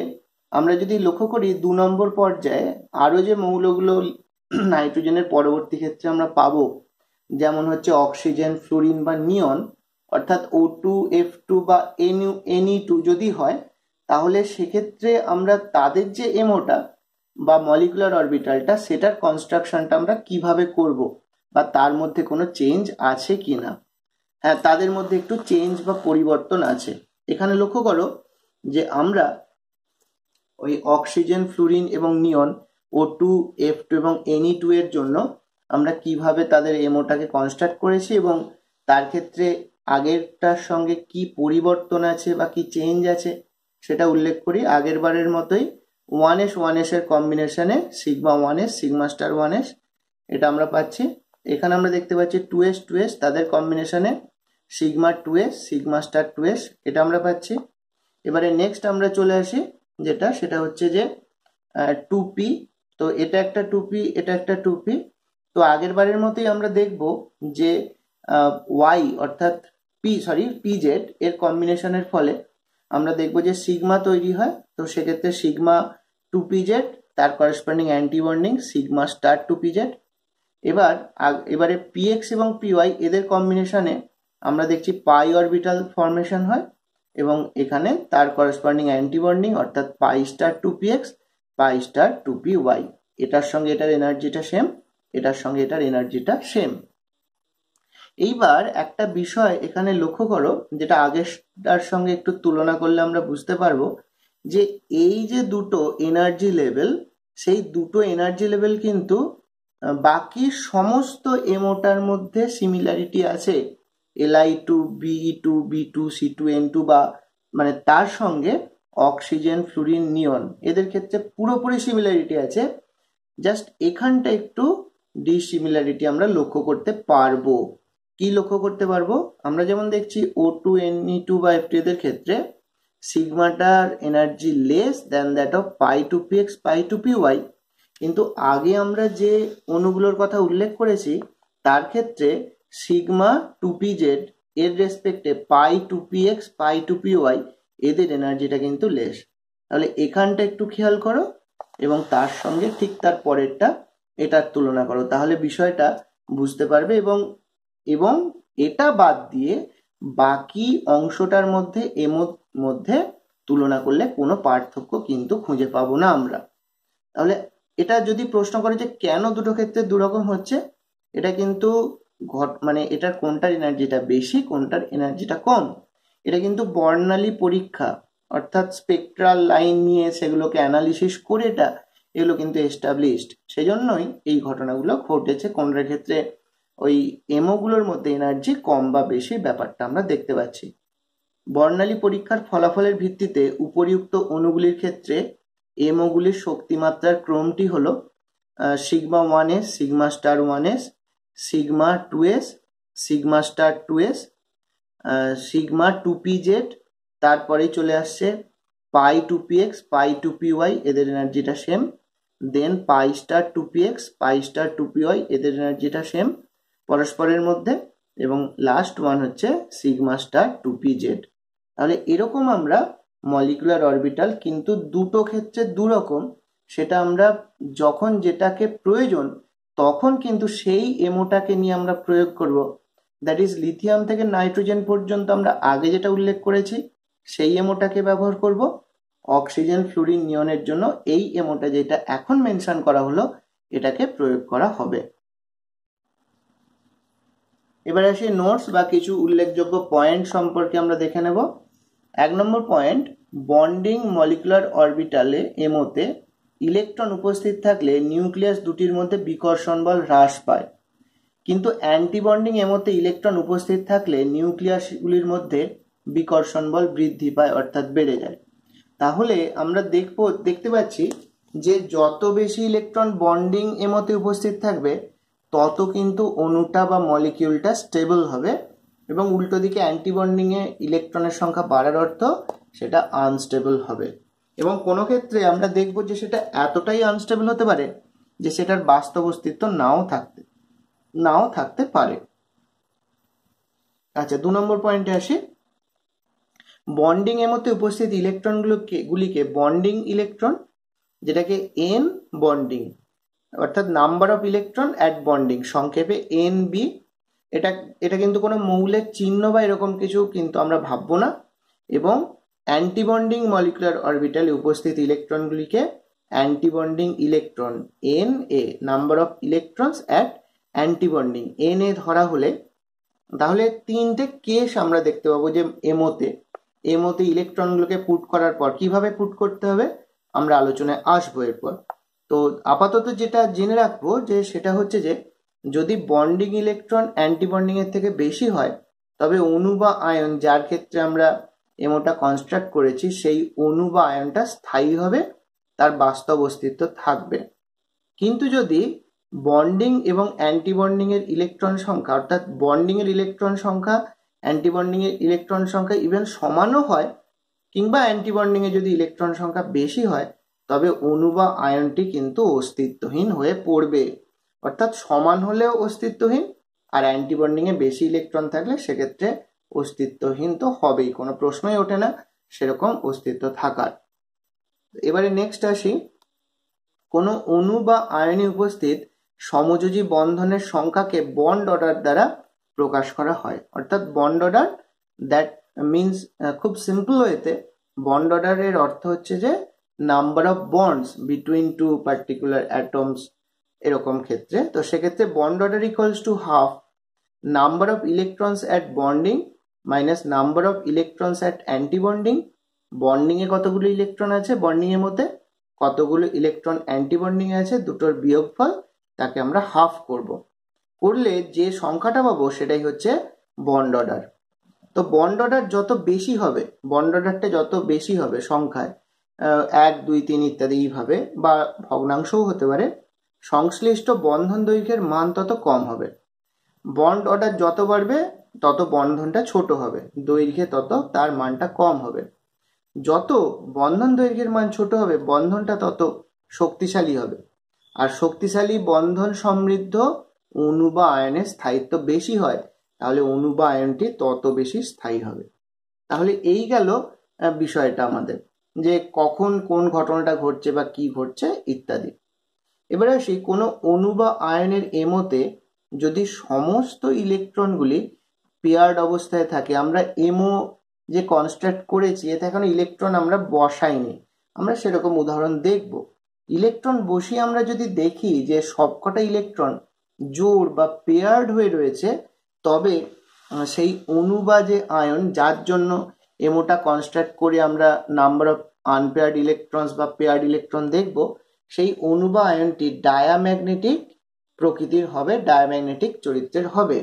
আমরা যদি লক্ষ্য করি 2 নম্বর পর্যায়ে আরো যে মৌলগুলো নাইট্রোজেনের পরবর্তী ক্ষেত্রে আমরা পাবো, যেমন হচ্ছে অক্সিজেন, ফ্লোরিন বা নিয়ন, অর্থাৎ O2, F2 বা Ne2 যদি হয়, তাহলে সেক্ষেত্রে আমরা তাদের যে এমওটা বা মলিকুলার অরবিটালটা সেটার কনস্ট্রাকশনটা আমরা কিভাবে করব, বা তার মধ্যে কোনো চেঞ্জ আছে কিনা। হ্যাঁ, তাদের মধ্যে একটু চেঞ্জ বা পরিবর্তন আছে। এখানে লক্ষ্য করো যে আমরা ওই অক্সিজেন, ফ্লোরিন এবং নিয়ন O2, F2 এবং Ne2 এর জন্য আমরা কিভাবে তাদের এমওটাকে কনস্ট্রাক্ট করেছি এবং তার ক্ষেত্রে আগেরটার সঙ্গে কি পরিবর্তন আছে বা কি চেঞ্জ আছে সেটা উল্লেখ করি। আগের বারের মতোই 1s এর কম্বিনেশনে sigma 1s, sigma star 1s, এটা আমরা পাচ্ছি। এখানে আমরা দেখতে পাচ্ছি 2s তাদের কম্বিনেশনে sigma 2s, sigma star 2s, এটা আমরা পাচ্ছি। এবারে নেক্সট আমরা চলে আসি সেটা হচ্ছে যে 2p। তো এটা একটা 2p, এটা একটা 2p। তো আগের বারের মতোই আমরা দেখব যে y অর্থাৎ pz এর কম্বিনেশনের ফলে আমরা দেখব যে সিগমা তৈরি হয়। তো সেক্ষেত্রে সিগমা 2pz, তার corresponding anti bonding sigma star 2pz। এবারে px এবং py এদের কম্বিনেশনে আমরা দেখছি পাই অরবিটাল ফর্মেশন হয়, এবং এখানে তার করেসপন্ডিং অ্যান্টি বন্ডিং অর্থাৎ পাই স্টার 2px, পাই স্টার 2py। এটার সঙ্গে এটার এনার্জিটা সেম, এটার সঙ্গে এটার এনার্জিটা সেম। এইবার একটা বিষয় এখানে লক্ষ্য করো, যেটা আগেরটার সঙ্গে একটু তুলনা করলে আমরা বুঝতে পারবো যে এই যে দুটো এনার্জি লেভেল, সেই দুটো এনার্জি লেভেল কিন্তু বাকি সমস্ত এমওটার মধ্যে সিমিলারিটি আছে। Li2, Be2, B2, C2N2 বা মানে তার সঙ্গে অক্সিজেন, ফ্লোরিন, নিয়ন এদের ক্ষেত্রে পুরোপুরি সিমিলারিটি আছে। জাস্ট এখানটা একটু ডিসিমিলারিটি আমরা লক্ষ্য করতে পারবো। কি লক্ষ্য করতে পারবো? আমরা যেমন দেখছি O2, Ne2 বা F2 এদের ক্ষেত্রে সিগমাটার energy less than that of pi 2px, pi 2py, কিন্তু আগে আমরা যে অণুগুলোর কথা উল্লেখ করেছি তার ক্ষেত্রে সিগমা 2pz এর রেসপেক্টে পাই 2px, পাই 2py এদের এনার্জিটা কিন্তু লেস। তাহলে এখানটা একটু খেয়াল করো এবং তার সঙ্গে ঠিক তার পরেরটা এটার তুলনা করো, তাহলে বিষয়টা বুঝতে পারবে। এবং এটা বাদ দিয়ে বাকি অংশটার মধ্যে তুলনা করলে কোনো পার্থক্য কিন্তু খুঁজে পাবো না আমরা। তাহলে এটা যদি প্রশ্ন করে যে কেন দুটো ক্ষেত্রে দুরকম হচ্ছে, এটা কিন্তু মানে এটার কোনটার এনার্জিটা বেশি, কোনটার এনার্জিটা কম, এটা কিন্তু বর্ণালী পরীক্ষা অর্থাৎ স্পেকট্রাল লাইন নিয়ে সেগুলোকে অ্যানালিসিস করে এগুলো কিন্তু এস্টাবলিশড। সেজন্যই এই ঘটনাগুলো ঘটেছে, কোনটার ক্ষেত্রে ওই এমওগুলোর মধ্যে এনার্জি কম বা বেশি ব্যাপারটা আমরা দেখতে পাচ্ছি। বর্ণালী পরীক্ষার ফলাফলের ভিত্তিতে উপরিউক্ত অণুগুলির ক্ষেত্রে এমওগুলির শক্তিমাত্রার ক্রমটি হলো sigma 1s, sigma star 1s, sigma 2s, sigma star 2s, sigma 2pz, তারপরেই চলে আসছে পাই 2px, পাই 2py, এদের এনার্জিটা সেম, দেন পাই স্টার 2px, পাই স্টার 2py, এদের এনার্জিটা সেম পরস্পরের মধ্যে, এবং লাস্ট ওয়ান হচ্ছে সিগমা স্টার 2pz। তাহলে এরকম আমরা মলিকুলার অরবিটাল, কিন্তু দুটো ক্ষেত্রে দুরকম, সেটা আমরা যখন যেটাকে প্রয়োজন তখন কিন্তু সেই এমওটাকে নিয়ে আমরা প্রয়োগ করব। দ্যাট ইজ লিথিয়াম থেকে নাইট্রোজেন পর্যন্ত আমরা আগে যেটা উল্লেখ করেছি সেই এমওটাকে ব্যবহার করব। অক্সিজেন, ফ্লুরিন, নিয়নের জন্য এই এমওটা যেটা এখন মেনশন করা হলো এটাকে প্রয়োগ করা হবে। এবার আসি নোটস বা কিছু উল্লেখযোগ্য পয়েন্ট সম্পর্কে আমরা দেখে নেব। 1 নম্বর পয়েন্ট, বন্ডিং মলিকুলার অরবিটালে এমওতে ইলেকট্রন উপস্থিত থাকলে নিউক্লিয়াস দুটির মধ্যে বিকর্ষণ বল হ্রাস পায়, কিন্তু অ্যান্টিবন্ডিং এমওতে ইলেকট্রন উপস্থিত থাকলে নিউক্লিয়াসগুলির মধ্যে বিকর্ষণ বল বৃদ্ধি পায়, অর্থাৎ বেড়ে যায়। তাহলে আমরা দেখতে পাচ্ছি যে যত বেশি ইলেকট্রন বন্ডিং এমওতে উপস্থিত থাকবে তত কিন্তু অণুটা বা মলিকিউলটা স্টেবল হবে, এবং উল্টো দিকে অ্যান্টিবন্ডিংয়ে ইলেকট্রনের সংখ্যা বাড়ার অর্থ সেটা আনস্টেবল হবে, এবং কোনো ক্ষেত্রে আমরা দেখব যে সেটা এতটাই আনস্টেবল হতে পারে যে সেটার বাস্তব অস্তিত্ব নাও থাকতে পারে। আচ্ছা, 2 নম্বর পয়েন্টে আসি। বন্ডিং এমওতে উপস্থিত ইলেকট্রনগুলিকে বন্ডিং ইলেকট্রন, যেটাকে এন বন্ডিং, অর্থাৎ number of electron at bonding, সংক্ষেপে NB, এটা কিন্তু কোনো মৌলের চিহ্ন বা এরকম কিছু কিন্তু আমরা ভাববো না, এবং অ্যান্টিবন্ডিং মলিকুলার অরবিটালে উপস্থিত ইলেকট্রনগুলিকে antibonding electron NA, number of electrons at antibonding NA ধরা হলে তাহলে 3টে কেস আমরা দেখতে পাবো যে এমওতে ইলেকট্রনগুলোকে পুট করার পর কিভাবে পুট করতে হবে আমরা আলোচনায় আসবো এরপর। তো আপাতত যেটা জেনে রাখবো যে সেটা হচ্ছে যে যদি বন্ডিং ইলেকট্রন অ্যান্টিবন্ডিং এর থেকে বেশি হয় তবে অণু বা আয়ন যার ক্ষেত্রে আমরা এমওটা কনস্ট্রাক্ট করেছি সেই অণু বা আয়নটা স্থায়ী হবে, তার বাস্তব অস্তিত্ব থাকবে। কিন্তু যদি বন্ডিং এবং অ্যান্টিবন্ডিং এর ইলেকট্রন সংখ্যা, অর্থাৎ বন্ডিং এর ইলেকট্রন সংখ্যা অ্যান্টিবন্ডিং এর ইলেকট্রন সংখ্যা ইভেন সমানও হয়, কিংবা অ্যান্টিবন্ডিং এ যদি ইলেকট্রন সংখ্যা বেশি হয় তবে অণু বা আয়নটি কিন্তু অস্তিত্বহীন হয়ে পড়বে। অর্থাৎ সমান হলেও অস্তিত্বহীন, আর অ্যান্টিবন্ডিং এ বেশি ইলেকট্রন থাকলে সেক্ষেত্রে অস্তিত্বহীন তো হবেই, কোনো প্রশ্নই ওঠে না সেরকম অস্তিত্ব থাকার। এবারে নেক্সট আসি, কোনো অণু বা আয়নে উপস্থিত সমযোজী বন্ধনের সংখ্যাকে বন্ড অর্ডার দ্বারা প্রকাশ করা হয়। অর্থাৎ বন্ড অর্ডার, দ্যাট মিনস খুব সিম্পল ওয়েতে বন্ড অর্ডারের অর্থ হচ্ছে যে number of bonds between two particular atoms, এরকম ক্ষেত্রে। তো সেক্ষেত্রে bond order equals to half number of electrons at bonding minus number of electrons at antibonding. Bonding এ কতগুলো ইলেকট্রন আছে বন্ডিং এর মধ্যে, কতগুলো ইলেকট্রন অ্যান্টিবন্ডিং এ আছে, দুটোর বিয়োগফল, তাকে আমরা হাফ করলে যে সংখ্যাটা পাবো সেটাই হচ্ছে বন্ড অর্ডার। তো বন্ড অর্ডার যত বেশি হবে, বন্ড অর্ডারটা যত বেশি হবে সংখ্যায়, 1, 2, 3 ইত্যাদি এইভাবে, বা ভগ্নাংশও হতে পারে, সংশ্লিষ্ট বন্ধন দৈর্ঘ্যের মান তত কম হবে। বন্ড অর্ডার যত বাড়বে তত বন্ধনটা ছোট হবে, দৈর্ঘ্যে তত তার মানটা কম হবে। যত বন্ধন দৈর্ঘ্যের মান ছোট হবে বন্ধনটা তত শক্তিশালী হবে, আর শক্তিশালী বন্ধন সমৃদ্ধ অণু বা আয়নের স্থায়িত্ব বেশি হয়, তাহলে অণু বা আয়নটি তত বেশি স্থায়ী হবে। তাহলে এই গেল বিষয়টা আমাদের, যে কখন কোন ঘটনাটা ঘটছে বা কি ঘটছে ইত্যাদি। এবার আসি, কোনো অণু বা আয়নের এমওতে যদি সমস্ত ইলেকট্রনগুলি পেয়ার্ড অবস্থায় থাকে, আমরা এমও যে কনস্ট্রাক্ট করেছি এতে এখন ইলেকট্রন আমরা বসাইনি, আমরা সেরকম উদাহরণ দেখব। ইলেকট্রন বসিয়ে আমরা যদি দেখি যে সবকটা ইলেকট্রন জোড় বা পেয়ার্ড হয়ে রয়েছে, তবে সেই অণু বা যে আয়ন যার জন্য এমওটা কনস্ট্রাক্ট করে আমরা নাম্বার অফ আনপেয়ার্ড ইলেকট্রনস বা পেয়ার্ড ইলেকট্রন দেখব, সেই অণু বা আয়নটি ডায়াম্যাগনেটিক প্রকৃতির হবে, ডায়াম্যাগনেটিক চরিত্রের হবে।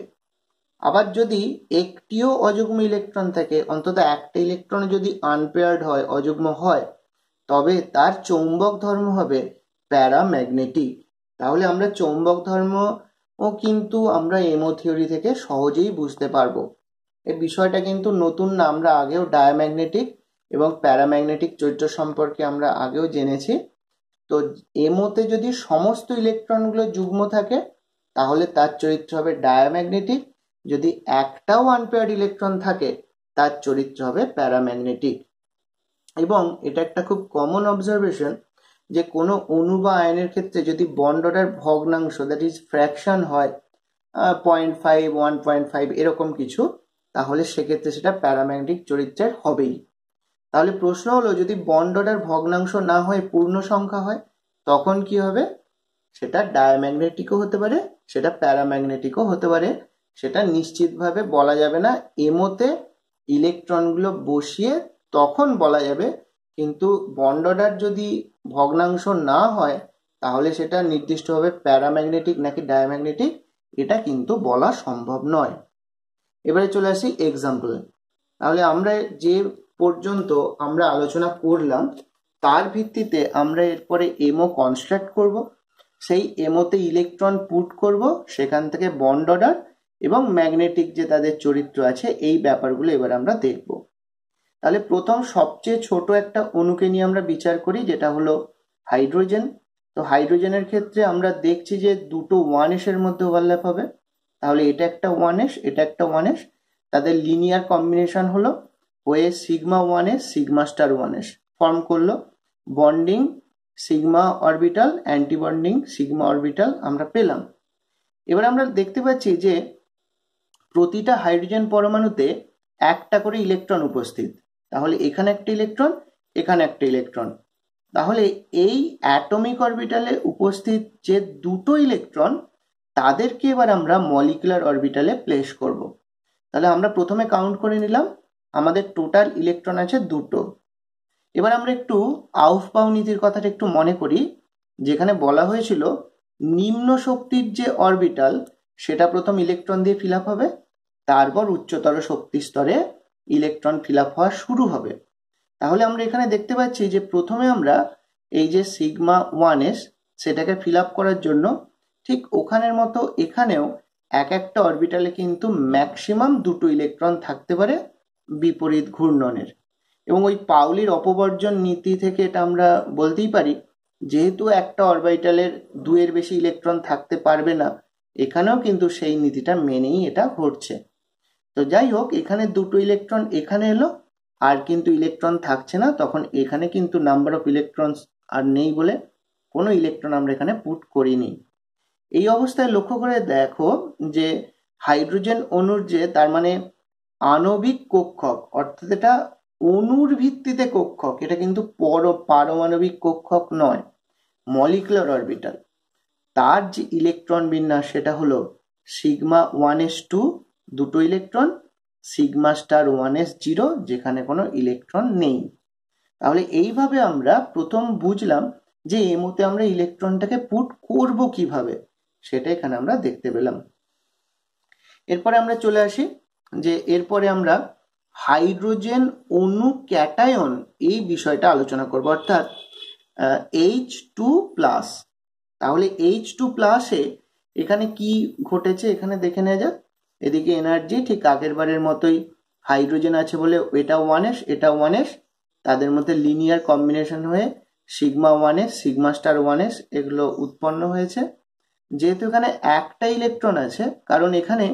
আবার যদি একটিও অযুগ্ম ইলেকট্রন থাকে, অন্তত একটা ইলেকট্রন যদি আনপেয়ার্ড হয়, অযুগ্ম হয়, তবে তার চৌম্বক ধর্ম হবে প্যারাম্যাগনেটিক। তাহলে আমরা চৌম্বক ধর্ম ও কিন্তু আমরা এমও থিওরি থেকে সহজেই বুঝতে পারবো। এই বিষয়টা কিন্তু নতুন না, আমরা আগেও ডায়াম্যাগনেটিক এবং প্যারাম্যাগনেটিক চরিত্র সম্পর্কে আমরা আগেও জেনেছি। তো এমওতে যদি সমস্ত ইলেকট্রনগুলো যুগ্ম থাকে তাহলে তার চরিত্র হবে ডায়াম্যাগনেটিক, যদি একটাও আনপেয়ার্ড ইলেকট্রন থাকে তার চরিত্র হবে প্যারাম্যাগনেটিক। এবং এটা একটা খুব কমন অবজারভেশন যে কোনো অণু বা আয়নের ক্ষেত্রে যদি বন্ড অর্ডার ভগ্নাংশ, দ্যাট ইজ ফ্র্যাকশন হয় 0.5, 1.5 এরকম কিছু, তাহলে সেক্ষেত্রে সেটা প্যারাম্যাগনেটিক চরিত্রের হবেই। তাহলে প্রশ্ন হলো, যদি বন্ড অর্ডার ভগ্নাংশ না হয় পূর্ণ সংখ্যা হয় তখন কি হবে? সেটা ডায়াম্যাগনেটিকও হতে পারে, সেটা প্যারাম্যাগনেটিকও হতে পারে, সেটা নিশ্চিতভাবে বলা যাবে না। এমোতে ইলেকট্রনগুলো বসিয়ে তখন বলা যাবে, কিন্তু বন্ড অর্ডার যদি ভগ্নাংশ না হয় তাহলে সেটা নির্দিষ্টভাবে প্যারাম্যাগনেটিক নাকি ডায়াম্যাগনেটিক এটা কিন্তু বলা সম্ভব নয়। এবারে চলে আসি এক্সাম্পল। তাহলে আমরা যে পর্যন্ত আমরা আলোচনা করলাম তার ভিত্তিতে আমরা এরপরে এমও কনস্ট্রাক্ট করব, সেই এমওতে ইলেকট্রন পুট করব, সেখান থেকে বন্ড অর্ডার এবং ম্যাগনেটিক যে তাদের চরিত্র আছে এই ব্যাপারগুলো এবার আমরা দেখব। তাহলে প্রথম সবচেয়ে ছোট একটা অণুকে নিয়ে আমরা বিচার করি, যেটা হলো হাইড্রোজেন। তো হাইড্রোজেনের ক্ষেত্রে আমরা দেখছি যে দুটো 1s এর মধ্যে ওভারল্যাপ হবে। তাহলে এটা একটা 1s, এটা একটা 1s, তাদের লিনিয়ার কম্বিনেশন হলো হয়ে sigma 1s sigma star 1s form করলো। Bonding sigma orbital, antibonding sigma orbital আমরা পেলাম। এবার আমরা দেখতে পাচ্ছি যে প্রতিটা হাইড্রোজেন পরমাণুতে একটা করে ইলেকট্রন উপস্থিত। তাহলে এখানে একটা ইলেকট্রন, এখানে একটা ইলেকট্রন। তাহলে এই অ্যাটমিক অরবিটালে উপস্থিত যে দুটো ইলেকট্রন তাদেরকে এবার আমরা মলিকুলার অরবিটালে প্লেস করব। তাহলে আমরা প্রথমে কাউন্ট করে নিলাম, আমাদের টোটাল ইলেকট্রন আছে দুটো। এবার আমরা একটু আউফবাউ নীতির কথাটা একটু মনে করি, যেখানে বলা হয়েছিল নিম্ন শক্তির যে অরবিটাল সেটা প্রথম ইলেকট্রন দিয়ে ফিল আপ হবে, তারপর উচ্চতর শক্তি স্তরে ইলেকট্রন ফিল আপ হওয়া শুরু হবে। তাহলে আমরা এখানে দেখতে পাচ্ছি যে প্রথমে আমরা এই যে সিগমা 1s সেটাকে ফিল আপ করার জন্য ঠিক ওখানের মতো এখানেও এক একটা অরবিটালে কিন্তু ম্যাক্সিমাম দুটো ইলেকট্রন থাকতে পারে বিপরীত ঘূর্ণনের। এবং ওই পাউলির অপবর্জন নীতি থেকে এটা আমরা বলতেই পারি, যেহেতু একটা অরবিটালের দুয়ের বেশি ইলেকট্রন থাকতে পারবে না, এখানেও কিন্তু সেই নীতিটা মেনেই এটা ঘটছে। তো যাই হোক, এখানে দুটো ইলেকট্রন এখানে এলো, আর কিন্তু ইলেকট্রন থাকছে না, তখন এখানে কিন্তু নাম্বার অফ ইলেকট্রন আর নেই বলে কোনো ইলেকট্রন আমরা এখানে পুট করিনি। এই অবস্থায় লক্ষ্য করে দেখো যে হাইড্রোজেন অণুর যে তার মানে আণবিক কক্ষক, অর্থাৎ এটা অণুর ভিত্তিতে কক্ষক, এটা কিন্তু পারমাণবিক কক্ষক নয়, মলিকুলার অরবিটাল। তার যে ইলেকট্রন বিন্যাস সেটা হলো সিগমা 1s2 দুটো ইলেকট্রন, সিগমা স্টার 1s0 যেখানে কোনো ইলেকট্রন নেই। তাহলে এইভাবে আমরা প্রথম বুঝলাম যে এমওতে আমরা ইলেকট্রনটাকে পুট করব কিভাবে, সেটা এখানে আমরা দেখতে পেলাম। এরপরে আমরা চলে আসি যে এরপরে আমরা হাইড্রোজেন অণু ক্যাটায়ন এই বিষয়টা আলোচনা করব, অর্থাৎ H2+। তাহলে H2+-এ এখানে কি ঘটেছে এখানে দেখে নেওয়া যাক। এদিকে এনার্জি ঠিক আগের বারের মতোই, হাইড্রোজেন আছে বলে এটা 1s এটা 1s, তাদের মধ্যে লিনিয়ার কম্বিনেশন হয়ে sigma 1s sigma star 1s এগুলো উৎপন্ন হয়েছে। যেহেতু এখানে একটা ইলেকট্রন আছে, কারণ এখানে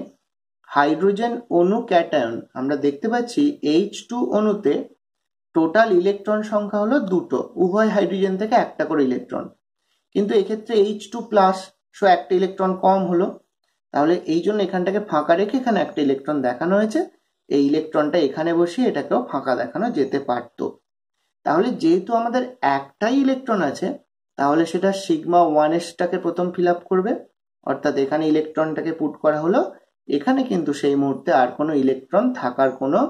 হাইড্রোজেন অণু ক্যাটায়ন আমরা দেখতে পাচ্ছি H2 অণুতে টোটাল ইলেকট্রন সংখ্যা হলো দুটো, উভয় হাইড্রোজেন থেকে একটা করে ইলেকট্রন, কিন্তু এক্ষেত্রে H2+, সো একটা ইলেকট্রন কম হলো। তাহলে এই জন্য এখানটাকে ফাঁকা রেখে এখানে একটা ইলেকট্রন দেখানো হয়েছে, এই ইলেকট্রনটা এখানে বসিয়ে এটাকেও ফাঁকা দেখানো যেতে পারত। তাহলে যেহেতু আমাদের একটাই ইলেকট্রন আছে, তাহলে সেটা সিগমা 1sটাকে প্রথম ফিল আপ করবে, অর্থাৎ এখানে ইলেকট্রনটাকে পুট করা হলো, এখানে কিন্তু সেই মুহূর্তে আর কোনো ইলেকট্রন থাকার কোনো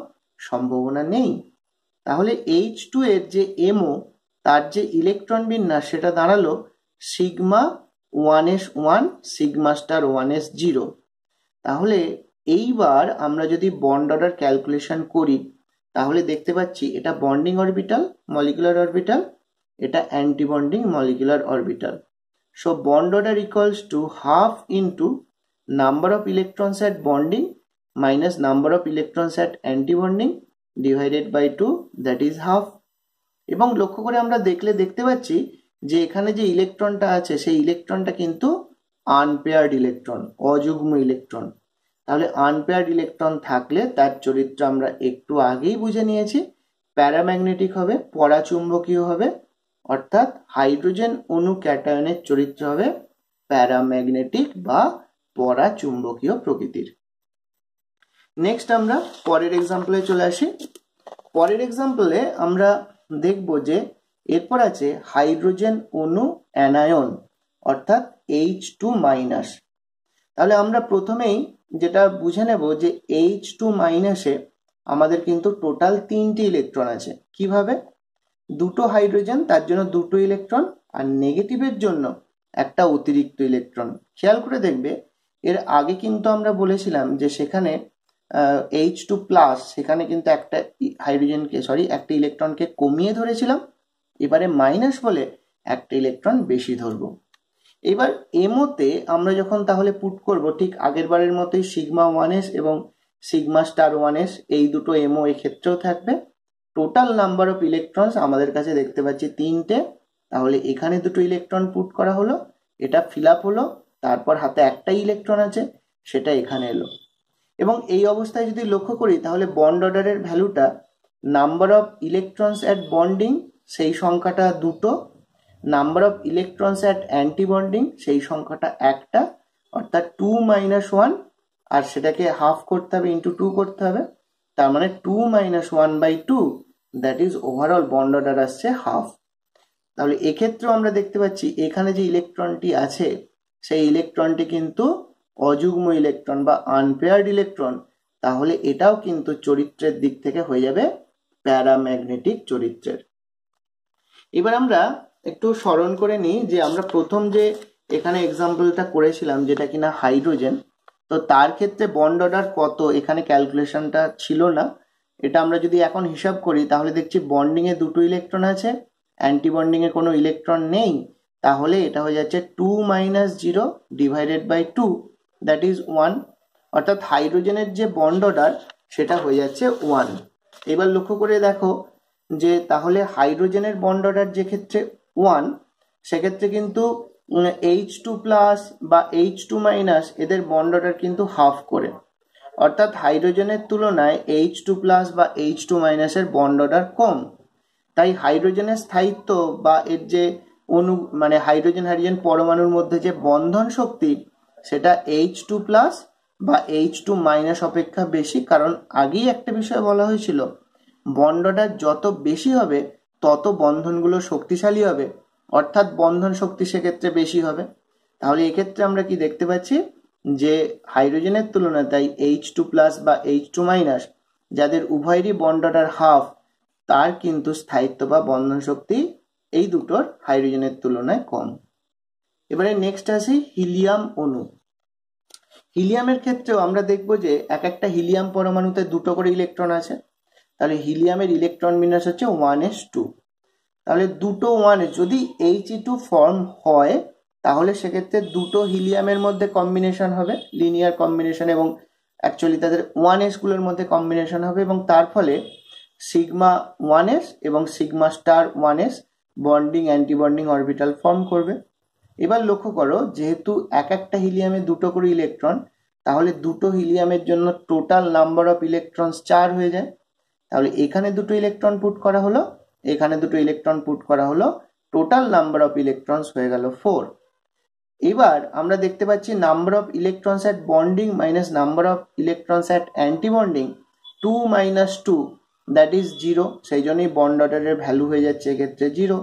সম্ভাবনা নেই। তাহলে H2 এর যে এমও তার যে ইলেকট্রন বিন্যাস সেটা দাঁড়ালো sigma 1s1 sigma star 1s0। তাহলে এইবার আমরা যদি বন্ড অর্ডার ক্যালকুলেশন করি তাহলে দেখতে পাচ্ছি এটা বন্ডিং অরবিটাল মলিকুলার অরবিটাল, এটা anti bonding molecular orbital. So bond order equals to half into number of electrons at bonding minus number of electrons at anti bonding divided by 2, that is half. এবং লক্ষ্য করে আমরা দেখতে পাচ্ছি যে এখানে যে ইলেকট্রনটা আছে সেই ইলেকট্রনটা কিন্তু আনপেয়ার্ড ইলেকট্রন, অযুগ্ম ইলেকট্রন। তাহলে আনপেয়ার্ড ইলেকট্রন থাকলে তার চরিত্র আমরা একটু আগেই বুঝে নিয়েছি, প্যারাম্যাগনেটিক হবে, পরাচুম্বকীয় হবে, অর্থাৎ হাইড্রোজেন অণু ক্যাটায়নের চরিত্র হবে প্যারাম্যাগনেটিক বা পরাচুম্বকীয় প্রকৃতির। নেক্সট আমরা পরের এক্সাম্পলে চলে আসি। পরের এক্সাম্পলে আমরা দেখব যে এরপর আছে হাইড্রোজেন অণু অ্যানায়ন অর্থাৎ H2 মাইনাস। তাহলে আমরা প্রথমেই যেটা বুঝে নেব যে H2 মাইনাসে আমাদের কিন্তু টোটাল 3টি ইলেকট্রন আছে। কিভাবে? দুটো হাইড্রোজেন, তার জন্য দুটো ইলেকট্রন, আর নেগেটিভের জন্য একটা অতিরিক্ত ইলেকট্রন। খেয়াল করে দেখবে এর আগে কিন্তু আমরা বলেছিলাম যে সেখানে H2 প্লাস, সেখানে কিন্তু একটা একটা ইলেকট্রনকে কমিয়ে ধরেছিলাম, এবারে মাইনাস বলে একটা ইলেকট্রন বেশি ধরবো। এবার এমোতে আমরা যখন তাহলে পুট করব ঠিক আগের বারের মতোই সিগমা 1s এবং সিগমা স্টার 1s এই দুটো এমও এক্ষেত্রেও থাকবে। টোটাল নাম্বার অফ ইলেকট্রনস আমাদের কাছে দেখতে পাচ্ছি 3টে, তাহলে এখানে দুটো ইলেকট্রন পুট করা হলো, এটা ফিল আপ হলো, তারপর হাতে একটাই ইলেকট্রন আছে সেটা এখানে এলো। এবং এই অবস্থায় যদি লক্ষ্য করি তাহলে বন্ড অর্ডারের ভ্যালুটা number of electrons at bonding সেই সংখ্যাটা 2, number of electrons at anti bonding সেই সংখ্যাটা 1, অর্থাৎ 2 - 1, আর সেটাকে হাফ করতে হবে, ইন্টু 2 করতে হবে, তার মানে 2 - 1/2, that is overall bond order আসছে হাফ। তাহলে এক্ষেত্রেও আমরা দেখতে পাচ্ছি এখানে যে ইলেকট্রনটি আছে সেই ইলেকট্রনটি কিন্তু অযুগ্ম ইলেকট্রন বা আনপেয়ার্ড ইলেকট্রন, তাহলে এটাও কিন্তু চরিত্রের দিক থেকে হয়ে যাবে প্যারাম্যাগনেটিক চরিত্রের। এবার আমরা একটু স্মরণ করে নিই যে আমরা প্রথম যে এখানে এক্সাম্পলটা করেছিলাম যেটা কিনা হাইড্রোজেন, তো তার ক্ষেত্রে বন্ড অর্ডার কত এখানে ক্যালকুলেশনটা ছিল না। এটা আমরা যদি এখন হিসাব করি তাহলে দেখছি বন্ডিংয়ে দুটো ইলেকট্রন আছে, অ্যান্টি বন্ডিংয়ে কোনো ইলেকট্রন নেই, তাহলে এটা হয়ে যাচ্ছে 2 - 0 ডিভাইডেড বাই 2, দ্যাট ইজ 1, অর্থাৎ হাইড্রোজেনের যে বন্ড অর্ডার সেটা হয়ে যাচ্ছে 1। এবার লক্ষ্য করে দেখো যে তাহলে হাইড্রোজেনের বন্ড অর্ডার যে ক্ষেত্রে 1, সেক্ষেত্রে কিন্তু H2 প্লাস বা H2 মাইনাস এদের বন্ড অর্ডার কিন্তু হাফ করে, অর্থাৎ হাইড্রোজেনের তুলনায় H2 প্লাস বা H2 মাইনাসের বন্ড অর্ডার কম। তাই হাইড্রোজেনের স্থায়িত্ব বা এর যে মানে হাইড্রোজেন পরমাণুর মধ্যে যে বন্ধন শক্তি সেটা H2 প্লাস বা H2 মাইনাস অপেক্ষা বেশি, কারণ আগেই একটা বিষয় বলা হয়েছিল বন্ড অর্ডার যত বেশি হবে তত বন্ধনগুলো শক্তিশালী হবে, অর্থাৎ বন্ধন শক্তি সেক্ষেত্রে বেশি হবে। তাহলে এক্ষেত্রে আমরা কি দেখতে পাচ্ছি যে হাইড্রোজেনের তুলনায় তাই H2 প্লাস বা H2 মাইনাস যাদের উভয়েরই বন্ড অর্ডার হাফ, তার কিন্তু স্থায়িত্ব বা বন্ধন শক্তি এই দুটোর হাইড্রোজেনের তুলনায় কম। এবারে নেক্সট আসি হিলিয়াম অণু। হিলিয়ামের ক্ষেত্রেও আমরা দেখব যে এক একটা হিলিয়াম পরমাণুতে দুটো করে ইলেকট্রন আছে, তাহলে হিলিয়ামের ইলেকট্রন বিন্যাস হচ্ছে 1s2। তাহলে দুটো 1s যদি He2 ফর্ম হয় তাহলে সেক্ষেত্রে দুটো হিলিয়ামের মধ্যে কম্বিনেশন হবে, লিনিয়ার কম্বিনেশন, এবং অ্যাকচুয়ালি তাদের 1s গুলোর মধ্যে কম্বিনেশন হবে, এবং তার ফলে সিগমা 1s এবং sigma star 1s bonding anti bonding orbital form করবে। এবার লক্ষ্য করো যেহেতু এক একটা হিলিয়ামে দুটো করে ইলেকট্রন, তাহলে দুটো হিলিয়ামের জন্য টোটাল নাম্বার অফ ইলেকট্রনস 4 হয়ে যায়। তাহলে এখানে দুটো ইলেকট্রন পুট করা হলো, এখানে দুটো ইলেকট্রন পুট করা হলো, টোটাল নাম্বার অফ ইলেকট্রনস হয়ে গেল 4। এবার আমরা দেখতে পাচ্ছি number of electrons at bonding minus number of electrons at anti bonding 2 - 2, that is 0, সেই জন্যই বন্ড অর্ডারের ভ্যালু হয়ে যাচ্ছে এক্ষেত্রে 0।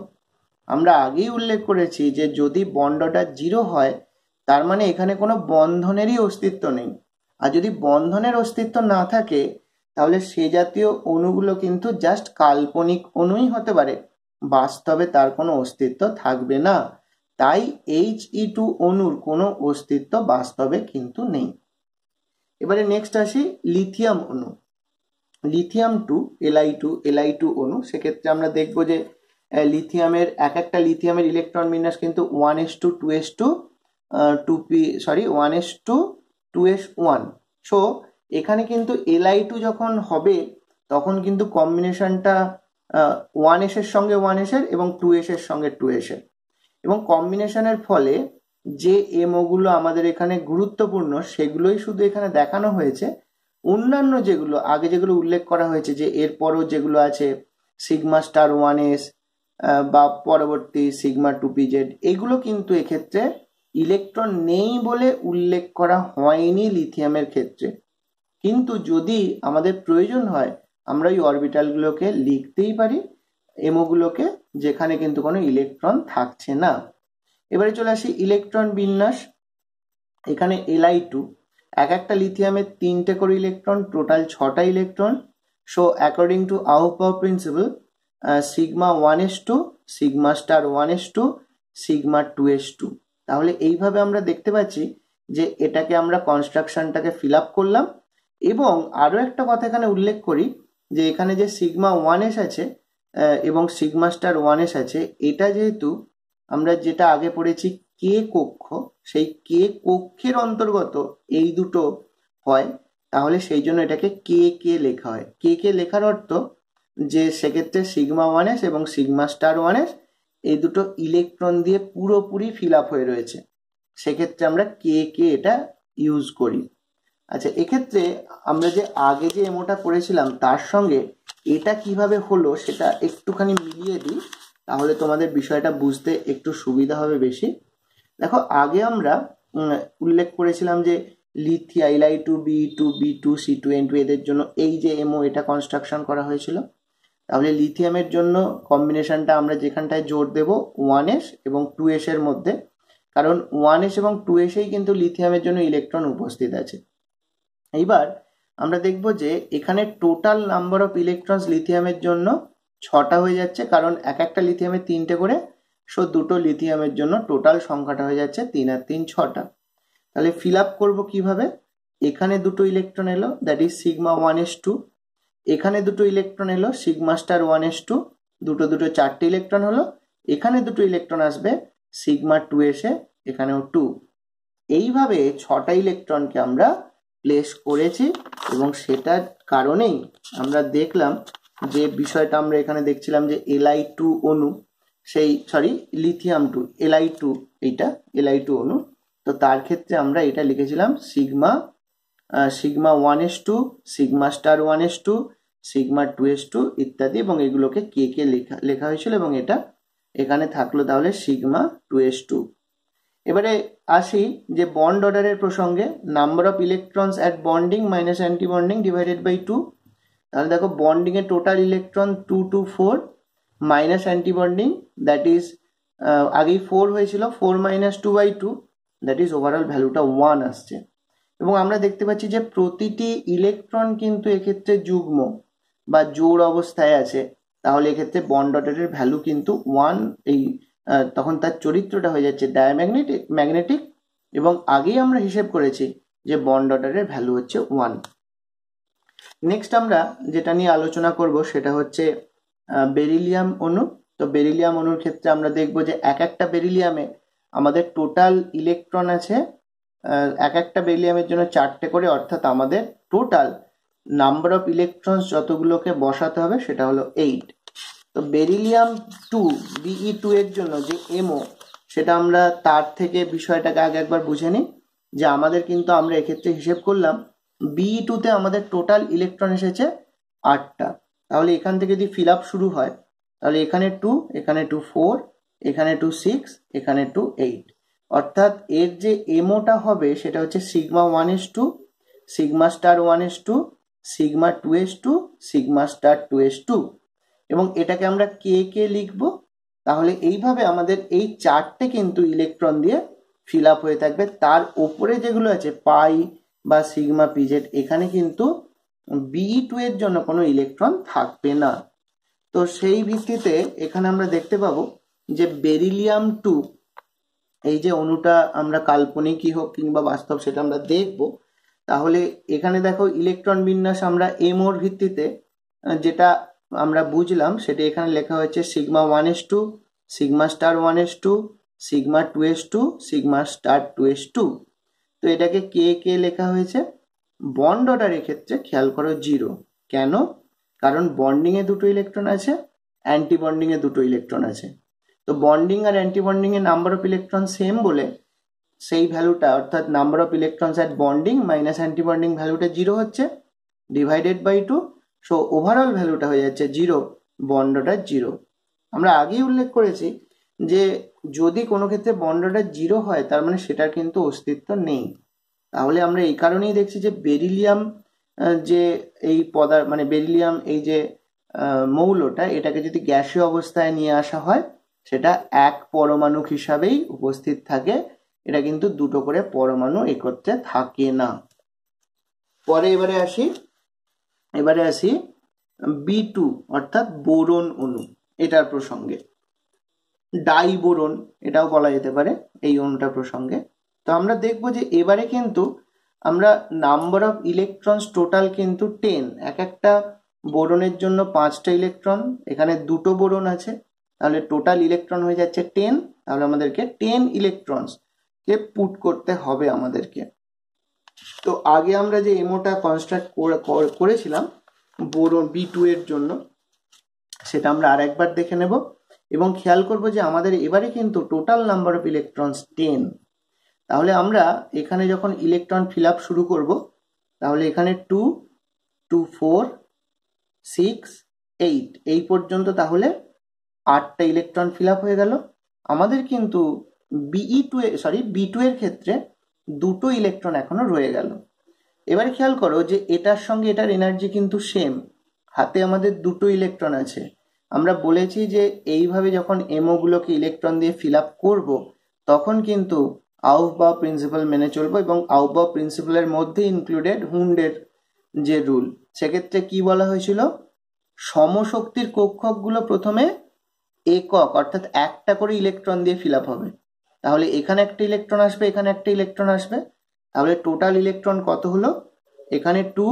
আমরা আগেই উল্লেখ করেছি যে যদি বন্ড অর্ডার 0 হয় তার মানে এখানে কোনো বন্ধনেরই অস্তিত্ব নেই, আর যদি বন্ধনের অস্তিত্ব না থাকে তাহলে সে জাতীয় অণুগুলো কিন্তু জাস্ট কাল্পনিক অণুই হতে পারে, বাস্তবে তার কোনো অস্তিত্ব থাকবে না। তাই He2 অণুর কোনো অস্তিত্ব বাস্তবে কিন্তু নেই। এবারে নেক্সট আসি লিথিয়াম অণু। লিথিয়াম 2 Li2 অণু, সেক্ষেত্রে আমরা দেখব যে লিথিয়ামের একটা লিথিয়ামের ইলেকট্রন বিন্যাস কিন্তু 1s2 2s2 2s1। সো এখানে কিন্তু Li2 যখন হবে তখন কিন্তু কম্বিনেশনটা 1s এর সঙ্গে 1s এর এবং 2s এর সঙ্গে 2s এর, এবং কম্বিনেশনের ফলে যে এমওগুলো আমাদের এখানে গুরুত্বপূর্ণ সেগুলোই শুধু এখানে দেখানো হয়েছে। অন্যান্য যেগুলো আগে যেগুলো উল্লেখ করা হয়েছে যে এরপরও যেগুলো আছে সিগমা স্টার 1s বা পরবর্তী সিগমা 2pz, এগুলো কিন্তু এক্ষেত্রে ইলেকট্রন নেই বলে উল্লেখ করা হয়নি লিথিয়ামের ক্ষেত্রে। কিন্তু যদি আমাদের প্রয়োজন হয় আমরা ওই অরবিটালগুলোকে লিখতেই পারি, এমওগুলোকে, যেখানে কিন্তু কোনো ইলেকট্রন থাকছে না। এবারে চলে আসি ইলেকট্রন বিন্যাস। এখানে Li2 একটা লিথিয়ামের 3টে করে ইলেকট্রন, টোটাল 6টা electron. So according to Aufbau principle sigma 1s2 sigma star 1s2 sigma 2s2। তাহলে এইভাবে আমরা দেখতে পাচ্ছি যে এটাকে আমরা কনস্ট্রাকশনটাকে ফিল আপ করলাম। এবং আরো একটা কথা এখানে উল্লেখ করি যে এখানে যে সিগমা 1s আছে এবং সিগমা স্টার 1s আছে, এটা যেহেতু আমরা যেটা আগে পড়েছি কে কক্ষ, সেই কে কক্ষের অন্তর্গত এই দুটো হয়, তাহলে সেই জন্য এটাকে কে কে লেখা হয়। কে কে লেখার অর্থ যে সেক্ষেত্রে সিগমা 1s এবং সিগমা স্টার 1s এই দুটো ইলেকট্রন দিয়ে পুরোপুরি ফিল আপ হয়ে রয়েছে, সেক্ষেত্রে আমরা কে কে এটা ইউজ করি। আচ্ছা, এক্ষেত্রে আমরা যে আগে যে এমওটা করেছিলাম তার সঙ্গে এটা কিভাবে হলো সেটা একটুখানি মিলিয়ে দিই, তাহলে তোমাদের বিষয়টা বুঝতে একটু সুবিধা হবে বেশি। দেখো, আগে আমরা উল্লেখ করেছিলাম যে লিথিয়া Li2 Be2 B2 C2 N2 এদের জন্য এই যে এমও এটা কনস্ট্রাকশন করা হয়েছিল। তাহলে লিথিয়ামের জন্য কম্বিনেশনটা আমরা যেখানটায় জোর দেব 1s এবং 2s এর মধ্যে, কারণ 1s এবং 2s এই কিন্তু লিথিয়ামের জন্য ইলেকট্রন উপস্থিত আছে। এইবার আমরা দেখব যে এখানে টোটাল নাম্বার অফ ইলেকট্রনস লিথিয়ামের জন্য 6টা হয়ে যাচ্ছে, কারণ একটা লিথিয়ামের 3টে করে। সো দুটো লিথিয়ামের জন্য টোটাল সংখ্যাটা হয়ে যাচ্ছে 3 আর 3 6টা। তাহলে ফিল আপ করবো কিভাবে? এখানে দুটো ইলেকট্রন এলো, দ্যাট ইজ সিগমা 1s2। এখানে দুটো ইলেকট্রন এলো সিগমা স্টার 1s2, দুটো 4টে ইলেকট্রন হলো। এখানে দুটো ইলেকট্রন আসবে সিগমা 2s এ, এখানেও 2। এইভাবে 6টা ইলেকট্রনকে আমরা প্লেস করেছি, এবং সেটার কারণেই আমরা দেখলাম যে বিষয়টা আমরা এখানে দেখছিলাম যে Li2 অণু, লিথিয়াম 2 Li2, এইটা Li2 অণু। তো তার ক্ষেত্রে আমরা এটা লিখেছিলাম sigma 1s2 sigma star 1s2 sigma 2s2 ইত্যাদি, এবং এগুলোকে কে কে লেখা হয়েছিল, এবং এটা এখানে থাকলো তাহলে সিগমা 2s2। এবারে আসি যে বন্ড অর্ডারের প্রসঙ্গে। Number of electrons at bonding minus anti bonding divided by 2। তাহলে দেখো, বন্ডিং এর total electron 2 to 4 minus anti bonding, that is আগেই 4 হয়েছিল, 4 minus 2/2, দ্যাট ইজ ওভারঅল ভ্যালুটা 1 আসছে। এবং আমরা দেখতে পাচ্ছি যে প্রতিটি ইলেকট্রন কিন্তু এক্ষেত্রে যুগ্ম বা জোড় অবস্থায় আছে, তাহলে এক্ষেত্রে বন্ড অর্ডারের ভ্যালু কিন্তু 1, তখন তার চরিত্রটা হয়ে যাচ্ছে ম্যাগনেটিক, এবং আগেই আমরা হিসেব করেছি যে বন্ড অর্ডারের ভ্যালু হচ্ছে 1। নেক্সট আমরা যেটা নিয়ে আলোচনা করব সেটা হচ্ছে বেরিলিয়াম অণু। তো বেরিলিয়াম অণুর ক্ষেত্রে আমরা দেখব যে একটা বেরিলিয়ামে আমাদের টোটাল ইলেকট্রন আছে একটা বেরিলিয়ামের জন্য 4টে করে, অর্থাৎ আমাদের টোটাল নাম্বার অফ ইলেকট্রনস যতগুলোকে বসাতে হবে সেটা হলো 8। তো বেরিলিয়াম 2 Be2 এর জন্য যে এমও, সেটা আমরা তার থেকে বিষয়টাকে আগে একবার বুঝে নিই যে আমাদের কিন্তু আমরা এক্ষেত্রে হিসেব করলাম Be2 তে আমাদের টোটাল ইলেকট্রন এসেছে 8টা। তাহলে এখান থেকে যদি ফিল আপ শুরু হয় তাহলে এখানে 2, এখানে 2 4, এখানে 2 6, এখানে 2 8, অর্থাৎ এর যে এমওটা হবে সেটা হচ্ছে sigma 1s2 sigma star 1s2 sigma 2s2 sigma star 2s2, এবং এটাকে আমরা কে কে লিখবো। তাহলে এইভাবে আমাদের এই 4টে কিন্তু ইলেকট্রন দিয়ে ফিল আপ হয়ে থাকবে। তার ওপরে যেগুলো আছে পাই বা সিগমা পিজেড, এখানে কিন্তু Be2 এর জন্য কোনো ইলেকট্রন থাকবে না। তো সেই ভিত্তিতে এখানে আমরা দেখতে পাবো যে বেরিলিয়াম 2 এই যে অণুটা আমরা কাল্পনিকই হোক কিংবা বাস্তব সেটা আমরা দেখব। তাহলে এখানে দেখো ইলেকট্রন বিন্যাস আমরা এমওর ভিত্তিতে যেটা আমরা বুঝলাম সেটা এখানে লেখা হয়েছে sigma 1s2, sigma star 1s2, sigma 2s2, sigma star 2s2। তো এটাকে কে কে লেখা হয়েছে? বন্ড অর্ডারের ক্ষেত্রে খেয়াল করো 0। কেন? কারণ বন্ডিং এ দুটো ইলেকট্রন আছে, অ্যান্টি বন্ডিং এ দুটো ইলেকট্রন আছে। তো বন্ডিং আর অ্যান্টি বন্ডিং এ নাম্বার অফ ইলেকট্রন সেম বলে সেই ভ্যালুটা অর্থাৎ number of electrons at bonding minus anti bonding ভ্যালুটা 0 হচ্ছে, ডিভাইডেড বাই 2। সো ওভারঅল ভ্যালুটা হয়ে যাচ্ছে 0, বন্ড অর্ডার 0। আমরা আগেই উল্লেখ করেছি যে যদি কোনো ক্ষেত্রে বন্ড অর্ডার 0 হয় তার মানে সেটার কিন্তু অস্তিত্ব নেই। তাহলে আমরা এই কারণেই দেখছি যে বেরিলিয়াম যে এই মানে বেরিলিয়াম এই যে মৌলটা, এটাকে যদি গ্যাসীয় অবস্থায় নিয়ে আসা হয় সেটা এক পরমাণুক হিসাবেই উপস্থিত থাকে, এটা কিন্তু দুটো করে পরমাণু একত্রে থাকে না। পরে এবারে আসি B2 অর্থাৎ বোরন অণু, এটার প্রসঙ্গে। ডাইবোরন এটাও বলা যেতে পারে এই অণুটার প্রসঙ্গে। তো আমরা দেখবো যে এবারে কিন্তু আমরা নাম্বার অফ ইলেকট্রনস টোটাল কিন্তু 10। এক একটা বোরনের জন্য 5টা ইলেকট্রন, এখানে দুটো বোরন আছে, তাহলে টোটাল ইলেকট্রন হয়ে যাচ্ছে 10। তাহলে আমাদেরকে 10 ইলেকট্রনস কে পুট করতে হবে আমাদেরকে। তো আগে আমরা যে এমওটা কনস্ট্রাক্ট করেছিলাম বোরন B2 এর জন্য সেটা আমরা আরেকবার দেখে নেব এবং খেয়াল করব যে আমাদের এবারে কিন্তু টোটাল নাম্বার অফ ইলেকট্রনস 10। তাহলে আমরা এখানে যখন ইলেকট্রন ফিল আপ শুরু করব তাহলে এখানে 2, 2, 4, 6, 8 এই পর্যন্ত তাহলে 8টা ইলেকট্রন ফিল আপ হয়ে গেল। আমাদের কিন্তু B2 এর ক্ষেত্রে দুটো ইলেকট্রন এখনো রয়ে গেল। এবারে খেয়াল করো যে এটার সঙ্গে এটার এনার্জি কিন্তু সেম, হাতে আমাদের দুটো ইলেকট্রন আছে। আমরা বলেছি যে এইভাবে যখন এমও গুলোকে ইলেকট্রন দিয়ে ফিল আপ করবো তখন কিন্তু আউফবাউ প্রিন্সিপাল মেনে চলবো, এবং আউফবাউ প্রিন্সিপালের মধ্যে ইনক্লুডেড হুন্ডের যে রুল। সেক্ষেত্রে কি বলা হয়েছিল? সমশক্তির কক্ষকগুলো প্রথমে একক অর্থাৎ একটা করে ইলেকট্রন দিয়ে ফিল আপ হবে। তাহলে এখানে একটা ইলেকট্রন আসবে, এখানে একটা ইলেকট্রন আসবে, তাহলে টোটাল ইলেকট্রন কত হলো? এখানে 2,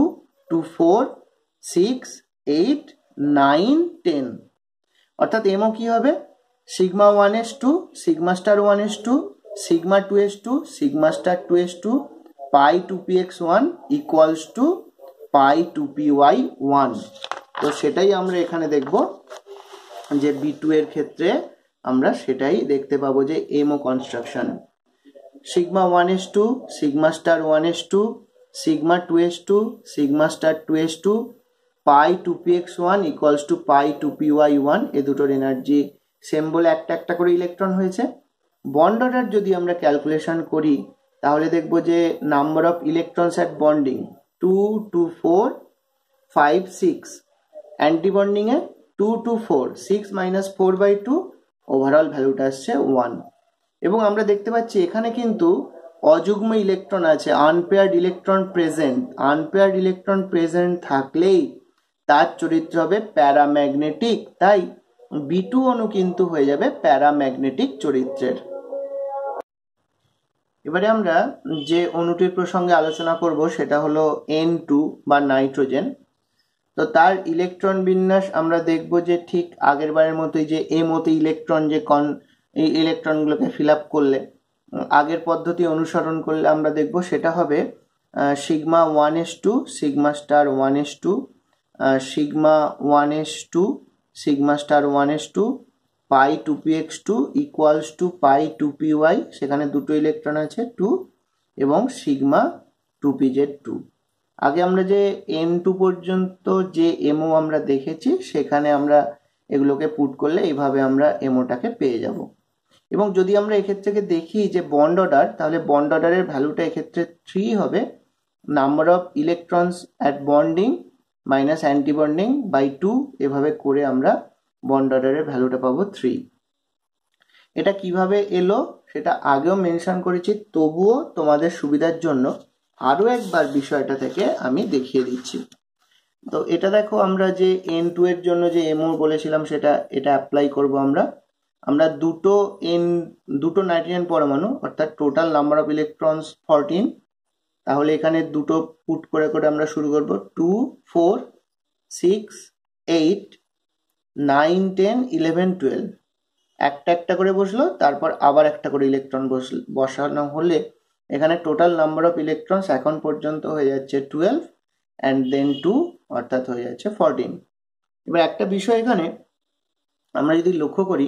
2, 4, 6, 8, 9, 10। অর্থাৎ এমও কি হবে? Sigma 1s2, sigma star 1s2, sigma 2s2, sigma star 2s2, pi 2px1 equals to pi 2py1। তো সেটাই আমরা এখানে দেখব যে B2 এর ক্ষেত্রে আমরা সেটাই দেখতে পাবো যে MO construction sigma 1s2, sigma star 1s2, sigma 2s2, sigma star 2s2, pi 2px1 equals to pi 2py1। এ দুটোর এনার্জি সেম বলে একটা একটা করে ইলেকট্রন হয়েছে। বন্ড অর্ডার যদি আমরা ক্যালকুলেশন করি তাহলে দেখব যে number of electrons at bonding 2, 2, 4, 5, 6, anti bonding A 2, 2, 4, 6 minus 4/2, overall ভ্যালুটা আসছে 1। এবং আমরা দেখতে পাচ্ছি এখানে কিন্তু অযুগ্ম ইলেকট্রন আছে, unpaired electron present. Unpaired electron present থাকলেই তার চরিত্র হবে প্যারাম্যাগনেটিক, তাই B2 অণু কিন্তু হয়ে যাবে প্যারাম্যাগনেটিক চরিত্রের। এবারে আমরা যে অণুটির প্রসঙ্গে আলোচনা করব সেটা হলো N2 বা নাইট্রোজেন। তো তার ইলেকট্রন বিন্যাস আমরা দেখব যে ঠিক আগের বারের মতোই যে এমওতে ইলেকট্রন যে এই ইলেকট্রনগুলোকে ফিল আপ করলে আগের পদ্ধতি অনুসরণ করলে আমরা দেখব সেটা হবে sigma 1s2, sigma star 1s2, sigma 1s2, sigma star 1s2, pi 2px2 equals to pi 2py, সেখানে দুটো ইলেকট্রন আছে 2, এবং সিগমা 2pz2। আগে আমরা যে N2 পর্যন্ত যে এমও আমরা দেখেছি সেখানে আমরা এগুলোকে পুট করলে এইভাবে আমরা এমওটাকে পেয়ে যাব। এবং যদি আমরা এক্ষেত্রে দেখি যে বন্ড অর্ডার, তাহলে বন্ড অর্ডারের ভ্যালুটা এক্ষেত্রে 3 হবে, number of electrons at bonding minus anti bonding by 2, এভাবে করে আমরা বন্ড অর্ডারের ভ্যালুটা পাবো 3। এটা কিভাবে এলো সেটা আগেও মেনশন করেছি, তবুও তোমাদের সুবিধার জন্য আরো একবার বিষয়টা থেকে আমি দেখিয়ে দিচ্ছি। তো এটা দেখো, আমরা যে N2 এর জন্য যে এমও বলেছিলাম এটা অ্যাপ্লাই করব। আমরা দুটো নাইট্রোজেন পরমাণু অর্থাৎ টোটাল নাম্বার অফ ইলেকট্রনস 14, তাহলে এখানে দুটো পুট করে করে আমরা শুরু করব 2 4 6 8 9 10 11 12 একটা একটা করে বসলো, তারপর আবার একটা করে ইলেকট্রন বসানো হলে এখানে টোটাল নাম্বার অফ ইলেকট্রনস এখন পর্যন্ত হয়ে যাচ্ছে 12 অ্যান্ড দেন 2 অর্থাৎ হয়ে যাচ্ছে 14। এবার একটা বিষয় এখানে আমরা যদি লক্ষ্য করি,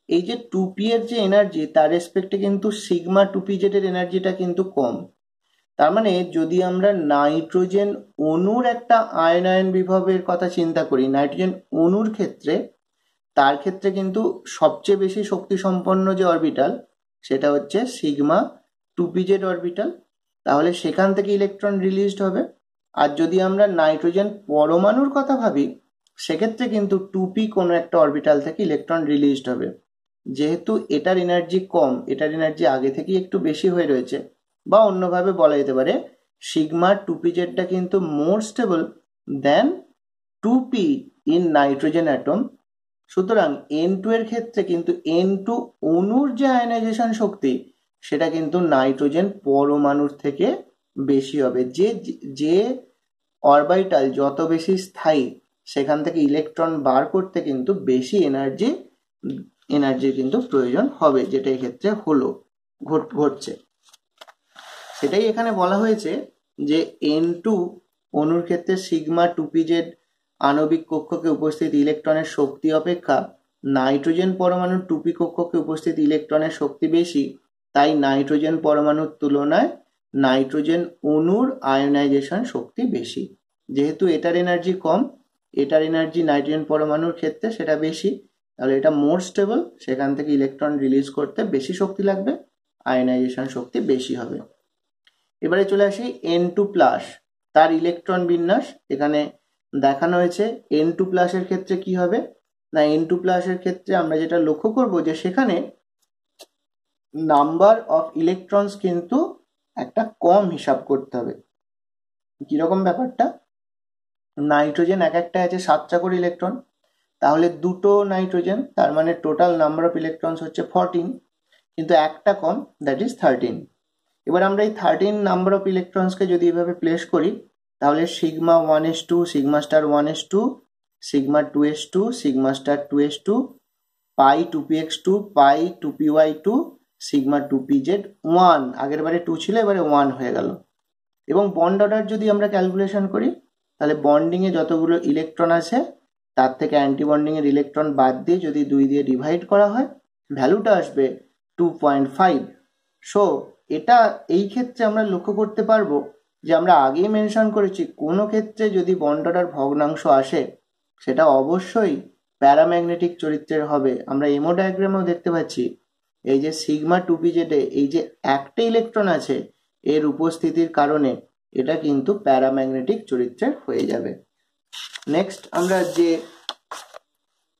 এই যে 2p এর যে এনার্জি তার রেসপেক্টে কিন্তু সিগমা 2pz এর এনার্জিটা কিন্তু কম। তার মানে যদি আমরা নাইট্রোজেন অণুর একটা আয়নায়ন বিভবের কথা চিন্তা করি, নাইট্রোজেন অণুর ক্ষেত্রে তার ক্ষেত্রে কিন্তু সবচেয়ে বেশি শক্তি সম্পন্ন যে অরবিটাল সেটা হচ্ছে সিগমা 2pz অরবিটাল, তাহলে সেখান থেকে ইলেকট্রন রিলিজড হবে। আর যদি আমরা নাইট্রোজেন পরমাণুর কথা ভাবি সেক্ষেত্রে কিন্তু 2p কোনো একটা অরবিটাল থেকে ইলেকট্রন রিলিজড হবে। যেহেতু এটার এনার্জি কম, এটার এনার্জি আগে থেকেই একটু বেশি হয়ে রয়েছে, বা অন্যভাবে বলা যেতে পারে সিগমা 2pzটা কিন্তু মোর stable then 2p in nitrogen atom. সুতরাং N2 এর ক্ষেত্রে কিন্তু N2 অণুর যে আয়নাইজেশন শক্তি সেটা কিন্তু নাইট্রোজেন পরমাণুর থেকে বেশি হবে। যে অরবিটাল যত বেশি স্থায়ী সেখান থেকে ইলেকট্রন বার করতে কিন্তু বেশি এনার্জির কিন্তু প্রয়োজন হবে, যেটা এক্ষেত্রে ঘটছে। সেটাই এখানে বলা হয়েছে যে N2 অণুর ক্ষেত্রে সিগমা 2pz আণবিক কক্ষকে উপস্থিত ইলেকট্রনের শক্তি অপেক্ষা নাইট্রোজেন পরমাণুর 2p কক্ষকে উপস্থিত ইলেকট্রনের শক্তি বেশি, তাই নাইট্রোজেন পরমাণুর তুলনায় নাইট্রোজেন অণুর আয়নাইজেশন শক্তি বেশি। যেহেতু এটার এনার্জি কম, এটার এনার্জি নাইট্রোজেন পরমাণুর ক্ষেত্রে সেটা বেশি, তাহলে এটা মোর স্টেবল, সেখান থেকে ইলেকট্রন রিলিজ করতে বেশি শক্তি লাগবে, আয়নাইজেশন শক্তি বেশি হবে। এবারে চলে আসি N2+, তার ইলেকট্রন বিন্যাস এখানে দেখানো হয়েছে। N2+ এর ক্ষেত্রে কি হবে না, N2+ এর ক্ষেত্রে আমরা যেটা লক্ষ্য করব যে সেখানে নাম্বার অফ ইলেকট্রনস কিন্তু একটা কম হিসাব করতে হবে। কিরকম ব্যাপারটা, নাইট্রোজেন এক একটা আছে 7টা করে ইলেকট্রন, তাহলে দুটো নাইট্রোজেন, তার মানে টোটাল নাম্বার অফ ইলেকট্রনস হচ্ছে 14, কিন্তু একটা কম, দ্যাট ইজ 13। এবার আমরা এই 13 নাম্বার অফ ইলেকট্রনসকে যদি এভাবে প্লেস করি তাহলে sigma 1s2, sigma star 1s2, sigma 2s2, sigma star 2s2, পাই 2px2, পাই 2py2, সিগমা 2pz 1, আগের বারে 2 ছিল এবারে 1 হয়ে গেল। এবং বন্ড অর্ডার যদি আমরা ক্যালকুলেশন করি তাহলে বন্ডিংয়ে যতগুলো ইলেকট্রন আছে তার থেকে অ্যান্টি বন্ডিংয়ের ইলেকট্রন বাদ দিয়ে যদি 2 দিয়ে ডিভাইড করা হয় ভ্যালুটা আসবে 2.5। সো এটা এই ক্ষেত্রে আমরা লক্ষ্য করতে পারবো যে আমরা আগেই মেনশন করেছি কোনো ক্ষেত্রে যদি বন্ড অর্ডার ভগ্নাংশ আসে সেটা অবশ্যই প্যারাম্যাগনেটিক চরিত্রের হবে। আমরা এমো ডায়াগ্রামেও দেখতে পাচ্ছি এই যে সিগমা 2pz এই যে একটা ইলেকট্রন আছে এর উপস্থিতির কারণে এটা কিন্তু প্যারাম্যাগনেটিক চরিত্রের হয়ে যাবে। নেক্সট আমরা যে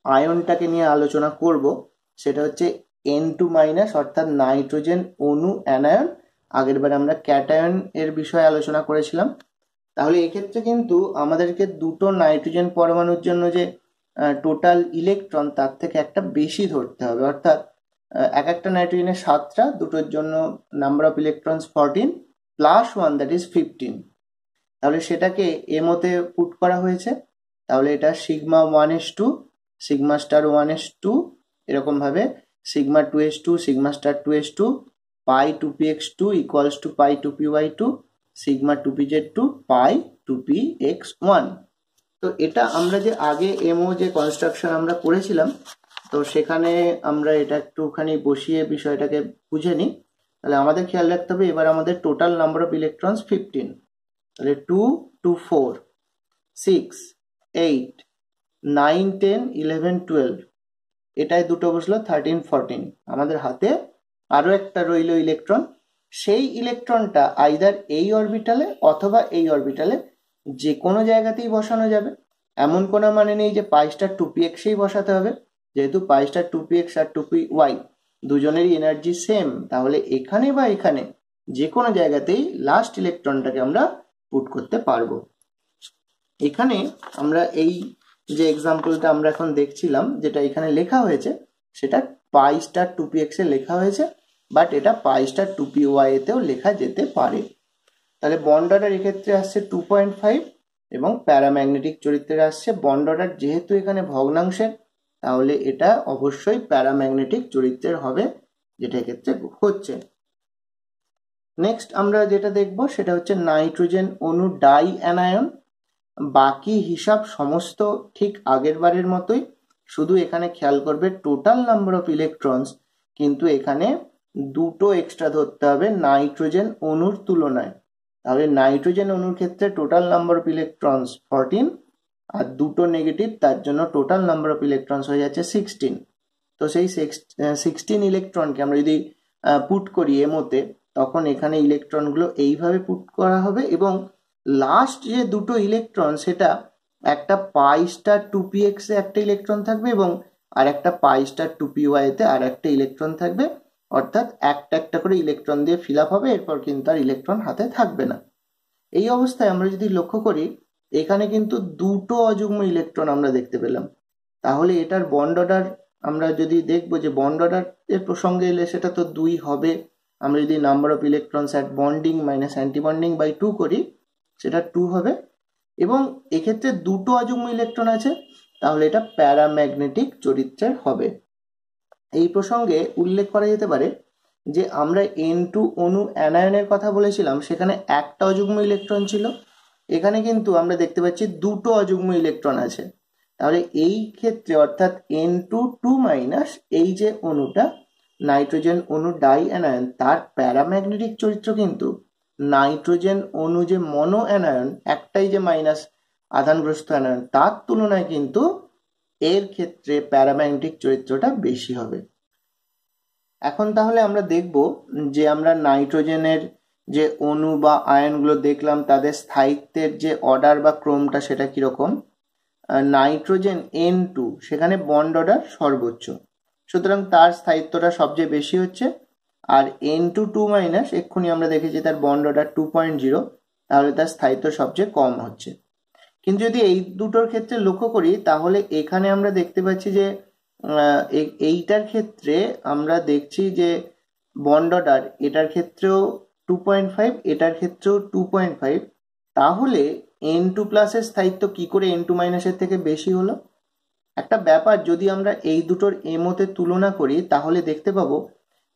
আয়নটাকে নিয়ে আলোচনা করব সেটা হচ্ছে N2- অর্থাৎ নাইট্রোজেন অণু অ্যানায়ন। আগের বার আমরা ক্যাটায়ন এর বিষয়ে আলোচনা করেছিলাম। তাহলে এক্ষেত্রে কিন্তু আমাদেরকে দুটো নাইট্রোজেন পরমাণুর জন্য যে টোটাল ইলেকট্রন তার থেকে একটা বেশি ধরতে হবে, অর্থাৎ এক একটা নাইট্রোজেনের 7টা, দুটোর জন্য number of electrons 14 plus 1 that is 15। তাহলে সেটাকে এমোতে পুট করা হয়েছে, তাহলে এটা sigma 1s2, sigma star 1s2, এরকম ভাবে sigma 2s2, sigma star 2s2, pi 2px2 equals to pi 2py2, sigma 2pz2, pi 2px1। তো এটা আমরা যে আগে এমও যে কনস্ট্রাকশন আমরা করেছিলাম তো সেখানে আমরা এটা একটুখানি বসিয়ে বিষয়টাকে বুঝে নিই। তাহলে আমাদের খেয়াল রাখতে হবে এবার আমাদের টোটাল নাম্বার অফ ইলেকট্রনস 15, তাহলে 2 2 4 6 8 9 10 11 12, এটাই দুটো বসলো 13 14। আমাদের হাতে আরো একটা রইল ইলেকট্রন, সেই ইলেকট্রনটা আইদার এই অরবিটালে অথবা এই অরবিটালে যে কোনো জায়গাতেই বসানো যাবে। এমন কোনো মানে নেই যে পাই স্টার 2pxই বসাতে হবে, যেহেতু পাই স্টার 2px আর 2py দুজনেরই এনার্জি সেম, তাহলে এখানে বা এখানে যে কোনো জায়গাতেই লাস্ট ইলেকট্রনটাকে আমরা পুট করতে পারবো। এখানে আমরা এই যে এক্সাম্পলটা আমরা এখন দেখছিলাম যেটা এখানে লেখা হয়েছে সেটা পাই স্টার 2px এ লেখা হয়েছে, বাট এটা পাই স্টার 2py এতেও লেখা যেতে পারে। তাহলে বন্ড অর্ডার এক্ষেত্রে আসছে 2.5 এবং প্যারাম্যাগনেটিক চরিত্রে আসছে বন্ড অর্ডার। যেহেতু এখানে ভগ্নাংশের, তাহলে এটা অবশ্যই প্যারাম্যাগনেটিক চরিত্রের হবে, যেটা এক্ষেত্রে হচ্ছে। নেক্সট আমরা যেটা দেখব সেটা হচ্ছে নাইট্রোজেন অণু ডাই অ্যানায়ন। বাকি হিসাব সমস্ত ঠিক আগের বারের মতোই, শুধু এখানে খেয়াল করবে টোটাল নাম্বার অফ ইলেকট্রনস কিন্তু এখানে দুটো এক্সট্রা ধরতে হবে নাইট্রোজেন অণুর তুলনায়। তাহলে নাইট্রোজেন অণুর ক্ষেত্রে টোটাল নাম্বার অফ ইলেকট্রনস 14 আর দুটো নেগেটিভ, তার জন্য টোটাল নাম্বার অফ ইলেকট্রনস হয়ে যাচ্ছে 16। তো সেই 16 ইলেকট্রনকে আমরা যদি পুট করি এমোতে, তখন এখানে ইলেকট্রনগুলো এইভাবে পুট করা হবে এবং লাস্ট যে দুটো ইলেকট্রন সেটা একটা পাই স্টার 2px এ একটা ইলেকট্রন থাকবে এবং আর একটা পাই স্টার 2py তে আর একটা ইলেকট্রন থাকবে, অর্থাৎ একটা একটা করে ইলেকট্রন দিয়ে ফিল আপ হবে, এরপর কিন্তু আর ইলেকট্রন হাতে থাকবে না। এই অবস্থায় আমরা যদি লক্ষ্য করি এখানে কিন্তু দুটো অযুগ্ম ইলেকট্রন আমরা দেখতে পেলাম। তাহলে এটার বন্ড অর্ডার আমরা যদি দেখবো যে বন্ড অর্ডার এর প্রসঙ্গে এলে সেটা তো 2 হবে। আমরা যদি number of electrons at bonding minus anti bonding by 2 করি, সেটা 2 হবে। এবং এক্ষেত্রে দুটো অযুগ্ম ইলেকট্রন আছে, তাহলে এটা প্যারাম্যাগনেটিক চরিত্রের হবে। এই প্রসঙ্গে উল্লেখ করা যেতে পারে যে আমরা N2 অণু অ্যানায়নের কথা বলেছিলাম, সেখানে একটা অযুগ্ম ইলেকট্রন ছিল, এখানে কিন্তু আমরা দেখতে পাচ্ছি দুটো অযুগ্ম ইলেকট্রন আছে। তাহলে এই ক্ষেত্রে অর্থাৎ N2 এই যে অণুটা নাইট্রোজেন অণু ডাই অ্যানায়ন, তার প্যারাম্যাগনেটিক চরিত্র কিন্তু নাইট্রোজেন অণু যে মনো অ্যানায়ন, একটাই যে মাইনাস আধানগ্রস্ত অ্যানায়ন, তার তুলনায় কিন্তু এর ক্ষেত্রে প্যারাম্যাগনেটিক চরিত্রটা বেশি হবে। এখন তাহলে আমরা দেখব যে আমরা নাইট্রোজেনের যে অণু বা আয়নগুলো দেখলাম তাদের স্থায়িত্বের যে অর্ডার বা ক্রমটা সেটা কিরকম। নাইট্রোজেন N2 সেখানে বন্ড অর্ডার সর্বোচ্চ, সুতরাং তার স্থায়িত্বটা সবচেয়ে বেশি হচ্ছে। আর N2 এক্ষুনি আমরা দেখেছি তার বন্ড অর্ডার 2.0, তাহলে তার স্থায়িত্ব সবচেয়ে কম হচ্ছে। কিন্তু যদি এই দুটোর ক্ষেত্রে লক্ষ্য করি, তাহলে এখানে আমরা দেখতে পাচ্ছি যে এইটার ক্ষেত্রে আমরা দেখছি যে বন্ড অর্ডার এটার ক্ষেত্রেও 2.5, এটার ক্ষেত্রেও 2.5। তাহলে N2 এর স্থায়িত্ব কি করে N2 এর থেকে বেশি হলো? একটা ব্যাপার, যদি আমরা এই দুটোর এমোতে তুলনা করি তাহলে দেখতে পাবো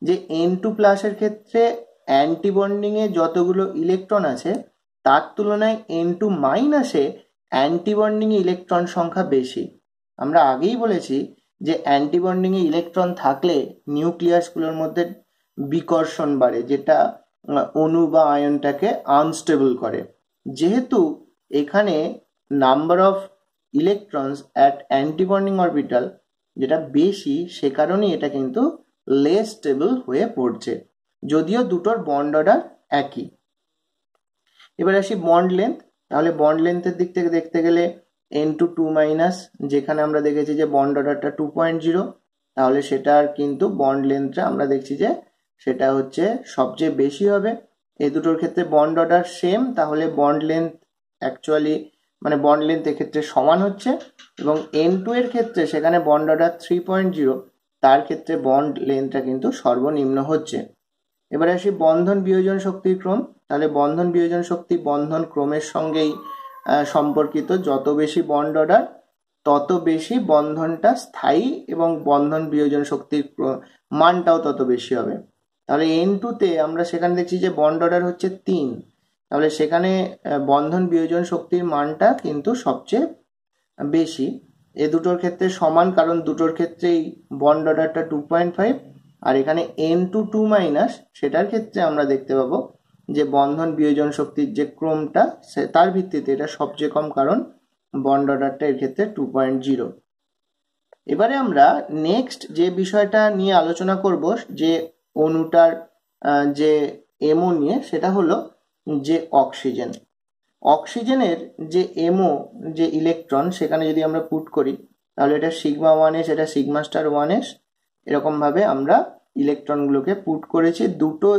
যে N2 এর ক্ষেত্রে অ্যান্টিবন্ডিং এ যতগুলো ইলেকট্রন আছে তার তুলনায় N2 এ অ্যান্টিবন্ডিং এ ইলেকট্রন সংখ্যা বেশি। আমরা আগেই বলেছি যে অ্যান্টিবন্ডিং এ ইলেকট্রন থাকলে নিউক্লিয়াসগুলোর মধ্যে বিকর্ষণ বাড়ে, যেটা অণু বা আয়নটাকে আনস্টেবল করে। যেহেতু এখানে number of electrons at antibonding orbital যেটা বেশি, সে কারণেই এটা কিন্তু লেস স্টেবল হয়ে পড়ছে, যদিও দুটোর বন্ড অর্ডার একই। এবার আসি বন্ড লেন্থ। তাহলে বন্ড লেন্থের দিক থেকে দেখতে গেলে N2 যেখানে আমরা দেখেছি যে বন্ড অর্ডারটা 2.0, তাহলে সেটার কিন্তু বন্ড লেন্থটা আমরা দেখছি যে সেটা হচ্ছে সবচেয়ে বেশি হবে। এই দুটোর ক্ষেত্রে বন্ড অর্ডার সেম, তাহলে bond length actually bond length এক্ষেত্রে সমান হচ্ছে। এবং N2 এর ক্ষেত্রে সেখানে বন্ড অর্ডার 3.0, তার ক্ষেত্রে বন্ড লেন্থটা কিন্তু সর্বনিম্ন হচ্ছে। এবারে আসি বন্ধন বিয়োজন শক্তির ক্রম। তাহলে বন্ধন বিয়োজন শক্তি বন্ধন ক্রমের সঙ্গেই সম্পর্কিত। যত বেশি বন্ড অর্ডার তত বেশি বন্ধনটা স্থায়ী এবং বন্ধন বিয়োজন শক্তির মানটাও তত বেশি হবে। তাহলে N2 তে আমরা সেখানে দেখছি যে বন্ড অর্ডার হচ্ছে 3, তাহলে সেখানে বন্ধন বিয়োজন শক্তির মানটা কিন্তু সবচেয়ে বেশি। এ দুটোর ক্ষেত্রে সমান, কারণ দুটোর ক্ষেত্রেই বন্ড অর্ডারটা 2.5। আর এখানে N2 সেটার ক্ষেত্রে আমরা দেখতে পাবো যে বন্ধন বিয়োজন শক্তির যে ক্রমটা তার ভিত্তিতে এটা সবচেয়ে কম, কারণ বন্ড অর্ডারটা এর ক্ষেত্রে 2.0। এবারে আমরা নেক্সট যে বিষয়টা নিয়ে আলোচনা করব যে অণুটার যে এমও নিয়ে, সেটা হলো যে অক্সিজেন। অক্সিজেনের যে এমও যে ইলেকট্রন সেখানে যদি আমরা পুট করি, তাহলে এটা সিগমা 1s, এটা সিগমা স্টার 1s, এরকমভাবে আমরা ইলেকট্রনগুলোকে পুট করেছি। দুটো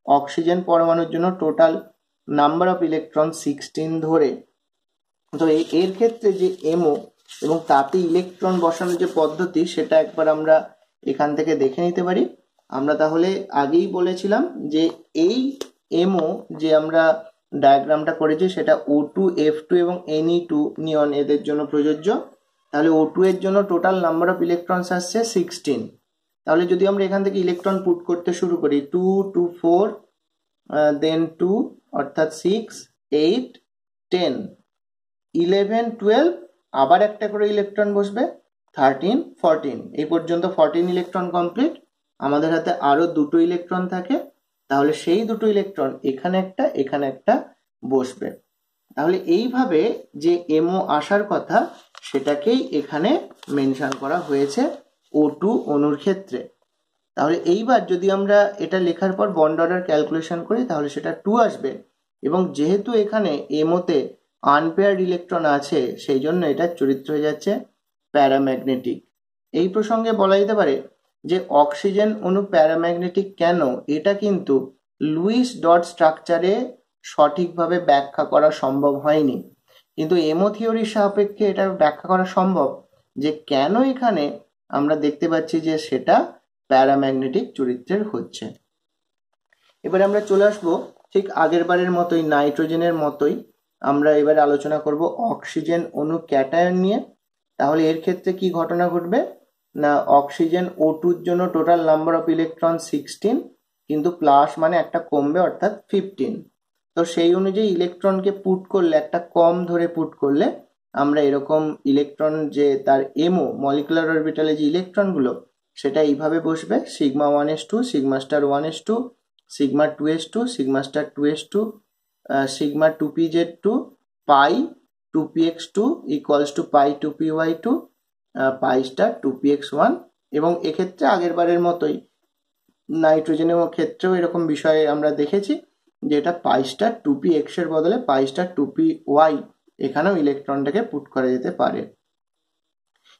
অক্সিজেন পরমাণুর জন্য টোটাল নাম্বার অফ ইলেকট্রন 16 ধরে। তো এর ক্ষেত্রে যে এমও এবং তাতে ইলেকট্রন বসানোর যে পদ্ধতি, সেটা একবার আমরা এখান থেকে দেখে নিতে পারি। আমরা তাহলে আগেই বলেছিলাম যে এই এমও যে আমরা ডায়াগ্রামটা করেছি সেটা O2, F2 এবং Ne2 নিয়ন এদের জন্য প্রযোজ্য। তাহলে O2 এর জন্য টোটাল নাম্বার অফ ইলেকট্রনস আসছে 16। তাহলে যদি আমরা এখান থেকে ইলেকট্রন পুট করতে শুরু করি 2 2 4 দেন 2 অর্থাৎ 6 8 10 11 12 আবার একটা করে ইলেকট্রন বসবে 13 14 এই পর্যন্ত 14 ইলেকট্রন কমপ্লিট। আমাদের হাতে আরো দুটো ইলেকট্রন থাকে, তাহলে সেই দুটো ইলেকট্রন এখানে একটা বসবে। তাহলে এইভাবে যে এমও আসার কথা সেটাকেই এখানে মেনশন করা হয়েছে O2 অণুর ক্ষেত্রে। তাহলে এইবার যদি আমরা এটা লেখার পর বন্ড অর্ডার ক্যালকুলেশন করি তাহলে সেটা 2 আসবে, এবং যেহেতু এখানে এমওতে আনপেয়ার্ড ইলেকট্রন আছে সেই জন্য এটার চরিত্র হয়ে যাচ্ছে প্যারাম্যাগনেটিক। এই প্রসঙ্গে বলা যেতে পারে যে অক্সিজেন অণু প্যারাম্যাগনেটিক কেন, এটা কিন্তু লুইস ডট স্ট্রাকচারে সঠিকভাবে ব্যাখ্যা করা সম্ভব হয়নি, কিন্তু এমও থিওরির সাপেক্ষে এটা ব্যাখ্যা করা সম্ভব যে কেন এখানে আমরা দেখতে পাচ্ছি যে সেটা প্যারাম্যাগনেটিক চরিত্রের হচ্ছে। এবারে আমরা চলে আসবো ঠিক আগের বারের মতোই, নাইট্রোজেনের মতোই আমরা এবার আলোচনা করব অক্সিজেন অণু ক্যাটায়ন নিয়ে। তাহলে এর ক্ষেত্রে কি ঘটনা ঘটবে না, অক্সিজেন O2 এর জন্য টোটাল নাম্বার অফ ইলেকট্রন 16, কিন্তু প্লাস মানে একটা কমবে অর্থাৎ 15। তো সেই অনুযায়ী ইলেকট্রনকে পুট করলে, একটা কম ধরে পুট করলে আমরা এরকম ইলেকট্রন যে তার এমও মলিকুলার অরবিটালে যে ইলেকট্রনগুলো সেটা এইভাবে বসবে sigma 1s2 sigma star 1s2 sigma 2s2 sigma star 2s2 sigma 2pz2 pi 2px2 equals to pi 2py2 pi star 2px1। এবং এক্ষেত্রে আগের বারের মতোই নাইট্রোজেনের ক্ষেত্রেও এরকম বিষয়ে আমরা দেখেছি যে এটা পাই স্টার 2px এর বদলে পাই স্টার 2py এখানেও ইলেকট্রনটাকে পুট করা যেতে পারে।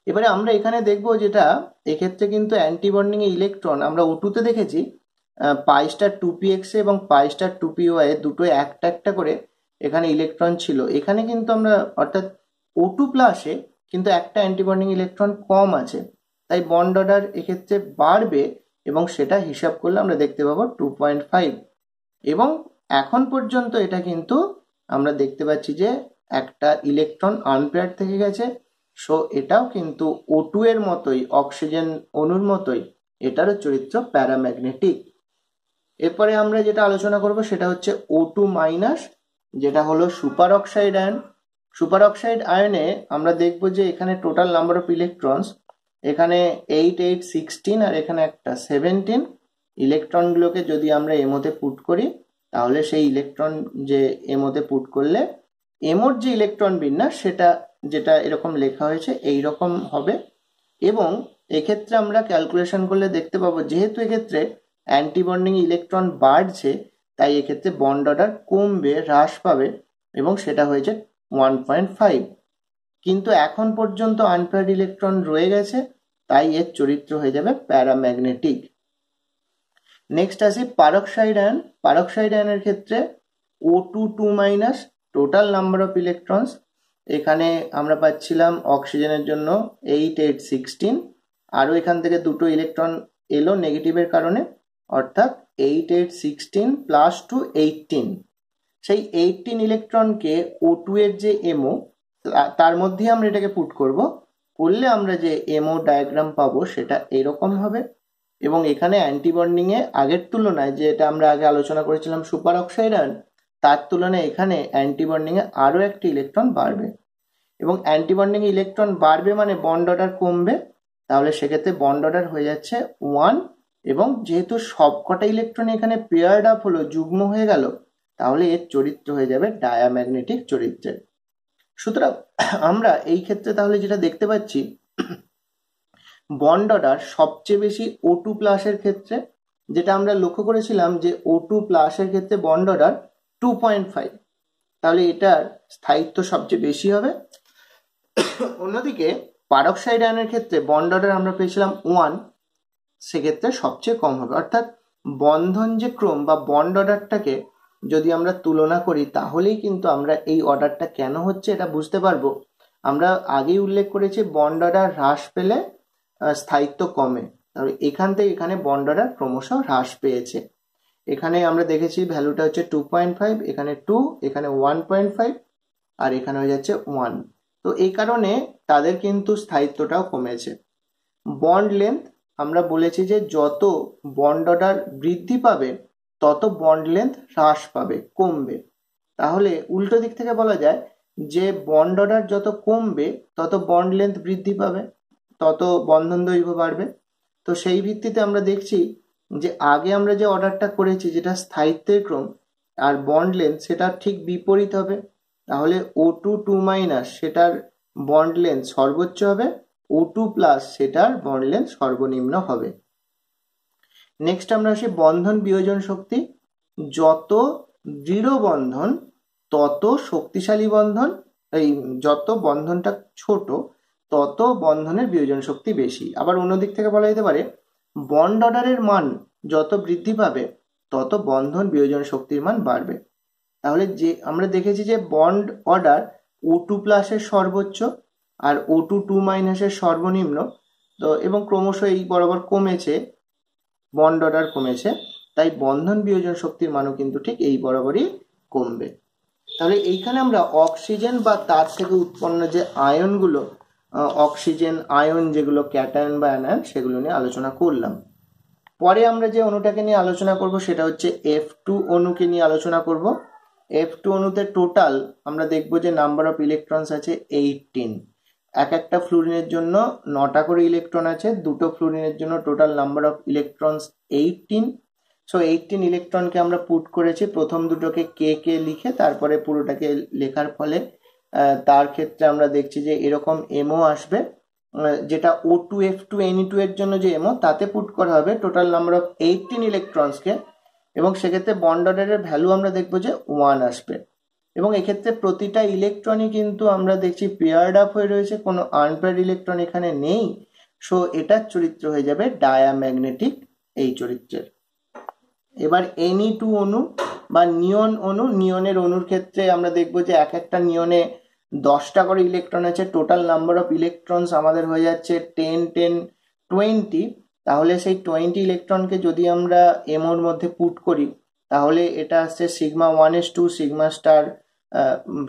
এবারে আমরা এখানে দেখবো যেটা এক্ষেত্রে কিন্তু অ্যান্টিবন্ডিং ইলেকট্রন আমরা O2 তে দেখেছি পাই স্টার 2px এবং পাই স্টার 2py দুটো একটা করে এখানে ইলেকট্রন ছিল। এখানে কিন্তু আমরা অর্থাৎ O2 প্লাসে কিন্তু একটা অ্যান্টিবন্ডিং ইলেকট্রন কম আছে, তাই বন্ড অর্ডার এক্ষেত্রে বাড়বে এবং সেটা হিসাব করলে আমরা দেখতে পাবো 2.5। এবং এখন পর্যন্ত এটা কিন্তু আমরা দেখতে পাচ্ছি যে একটা ইলেকট্রন আনপেয়ার থেকে গেছে, সো এটাও কিন্তু O2 এর মতোই, অক্সিজেন অণুর মতোই এটারও চরিত্র প্যারাম্যাগনেটিক। এরপরে আমরা যেটা আলোচনা করব সেটা হচ্ছে O2 মাইনাস, যেটা হলো superoxide ion. Superoxide আয়নে আমরা দেখব যে এখানে টোটাল নাম্বার অফ ইলেকট্রনস এখানে 8 8 16 আর এখানে একটা 17। ইলেকট্রনগুলোকে যদি আমরা এমওতে পুট করি তাহলে সেই ইলেকট্রন যে এমওতে পুট করলে এমওর যে ইলেকট্রন বিন্যাস সেটা যেটা এরকম লেখা হয়েছে এই রকম হবে। এবং এক্ষেত্রে আমরা ক্যালকুলেশন করলে দেখতে পাবো যেহেতু এক্ষেত্রে অ্যান্টিবন্ডিং ইলেকট্রন বাড়ছে তাই এক্ষেত্রে বন্ড অর্ডার কমবে, হ্রাস পাবে, এবং সেটা হয়েছে 1.5। কিন্তু এখন পর্যন্ত আনপেয়ার্ড ইলেকট্রন রয়ে গেছে তাই এর চরিত্র হয়ে যাবে প্যারাম্যাগনেটিক। নেক্সট আসি পারক্সাইড আয়ন। পারক্সাইড আয়নের ক্ষেত্রে O2 2 minus total number of electrons এখানে আমরা পাচ্ছিলাম অক্সিজেনের জন্য 8 8 16, আরও এখান থেকে দুটো ইলেকট্রন এলো নেগেটিভের কারণে অর্থাৎ 8 8 16 প্লাস 2 18। সেই 18 ইলেকট্রনকে O2 এর যে এমও তার মধ্যে আমরা এটাকে পুট করলে আমরা যে এমও ডায়াগ্রাম পাবো সেটা এরকম হবে। এবং এখানে অ্যান্টিবন্ডিং এ আগের তুলনায় যে এটা আমরা আগে আলোচনা করেছিলাম সুপার অক্সাইড আয়ন, তার তুলনায় এখানে অ্যান্টিবন্ডিং এ আরো একটি ইলেকট্রন বাড়বে। এবং অ্যান্টিবন্ডিং ইলেকট্রন বাড়বে মানে বন্ড অর্ডার কমবে, তাহলে সেক্ষেত্রে বন্ড অর্ডার হয়ে যাচ্ছে 1। এবং যেহেতু সবকটা ইলেকট্রন এখানে পেয়ার্ড আপ হলো, যুগ্ম হয়ে গেল, তাহলে এর চরিত্র হয়ে যাবে ডায়াম্যাগনেটিক চরিত্রের। সুতরাং আমরা এই ক্ষেত্রে তাহলে যেটা দেখতে পাচ্ছি বন্ড অর্ডার সবচেয়ে বেশি O2 প্লাসের ক্ষেত্রে, যেটা আমরা লক্ষ্য করেছিলাম যে O2 প্লাসের ক্ষেত্রে বন্ড অর্ডার 2.5, তাহলে এটার স্থায়িত্ব সবচেয়ে বেশি হবে। অন্যদিকে পারক্সাইড আয়নের ক্ষেত্রে বন্ড অর্ডার আমরা পেয়েছিলাম 1, সেক্ষেত্রে সবচেয়ে কম হবে। অর্থাৎ বন্ধন যে ক্রম বা বন্ড অর্ডারটাকে যদি আমরা তুলনা করি তাহলেই কিন্তু আমরা এই অর্ডারটা কেন হচ্ছে এটা বুঝতে পারবো। আমরা আগেই উল্লেখ করেছি বন্ড অর্ডার হ্রাস পেলে স্থায়িত্ব কমে, তাহলে এখান থেকে এখানে বন্ড অর্ডার ক্রমশ হ্রাস পেয়েছে। এখানে আমরা দেখেছি ভ্যালুটা হচ্ছে 2.5, এখানে 2, এখানে 1.5, আর এখানে হয়ে যাচ্ছে 1। তো এই কারণে তাদের কিন্তু স্থায়িত্বটাও কমেছে। বন্ড লেন্থ আমরা বলেছি যে যত বন্ড অর্ডার বৃদ্ধি পাবে তত বন্ড লেন্থ হ্রাস পাবে, কমবে। তাহলে উল্টো দিক থেকে বলা যায় যে বন্ড অর্ডার যত কমবে তত বন্ড লেন্থ বৃদ্ধি পাবে, তত বন্ধন দৈর্ঘ্য বাড়বে। তো সেই ভিত্তিতে আমরা দেখছি যে আগে আমরা যে অর্ডারটা করেছি যেটা স্থায়িত্বের ক্রম আর বন্ড লেন্থ সেটা ঠিক বিপরীত হবে। তাহলে O2 2- সেটার বন্ড লেন্থ সর্বোচ্চ হবে, O2 প্লাস সেটার বন্ড লেন্থ সর্বনিম্ন হবে। নেক্সট আমরা আসি বন্ধন বিয়োজন শক্তি। যত দৃঢ় বন্ধন তত শক্তিশালী বন্ধন, এই যত বন্ধনটা ছোট তত বন্ধনের বিয়োজন শক্তি বেশি। আবার অন্যদিক থেকে বলা যেতে পারে বন্ড অর্ডারের মান যত বৃদ্ধি পাবে তত বন্ধন বিয়োজন শক্তির মান বাড়বে। তাহলে যে আমরা দেখেছি যে বন্ড অর্ডার O2 প্লাসের সর্বোচ্চ আর O2 2- সর্বনিম্ন, তো এবং ক্রমশ এই বরাবর কমেছে, বন্ড অর্ডার কমেছে, তাই বন্ধন বিয়োজন শক্তির মানও কিন্তু ঠিক এই বরাবরই কমবে। তাহলে এইখানে আমরা অক্সিজেন বা তার থেকে উৎপন্ন যে আয়নগুলো, অক্সিজেন আয়ন যেগুলো ক্যাটায়ন বা অ্যানায়ন, সেগুলো নিয়ে আলোচনা করলাম। পরে আমরা যে অণুটাকে নিয়ে আলোচনা করব সেটা হচ্ছে F2 অণুকে নিয়ে আলোচনা করব। F2 অণুতে টোটাল আমরা দেখব যে নাম্বার অফ ইলেকট্রনস আছে 18। এক একটা ফ্লুরিনের জন্য 9টা করে ইলেকট্রন আছে, দুটো ফ্লুরিনের জন্য total number of electrons 18। So 18 ইলেকট্রনকে আমরা পুট করেছি, প্রথম দুটোকে কে কে লিখে তারপরে পুরোটাকে লেখার ফলে তার ক্ষেত্রে আমরা দেখছি যে এরকম এমও আসবে, যেটা O2F2 Ne2 এর জন্য যে এমও তাতে পুট করা হবে টোটাল নাম্বার অফ 18 ইলেকট্রনসকে, এবং সেক্ষেত্রে বন্ড অর্ডারের ভ্যালু আমরা দেখবো যে 1 আসবে। এবং এক্ষেত্রে প্রতিটা ইলেকট্রনই কিন্তু আমরা দেখছি পেয়ার্ড আপ হয়ে রয়েছে, কোনো আনপেয়ার্ড ইলেকট্রন এখানে নেই। সো এটার চরিত্র হয়ে যাবে ডায়াম্যাগনেটিক এই চরিত্রের। এবার Ne2 অণু বা নিয়ন অণু, নিয়নের অণুর ক্ষেত্রে আমরা দেখবো যে এক একটা নিয়নে 10টা করে ইলেকট্রন আছে, টোটাল নাম্বার অফ ইলেকট্রনস আমাদের হয়ে যাচ্ছে 10 10 20। তাহলে সেই 20 ইলেকট্রনকে যদি আমরা এমওর মধ্যে পুট করি তাহলে এটা আসছে sigma 1s2 sigma star,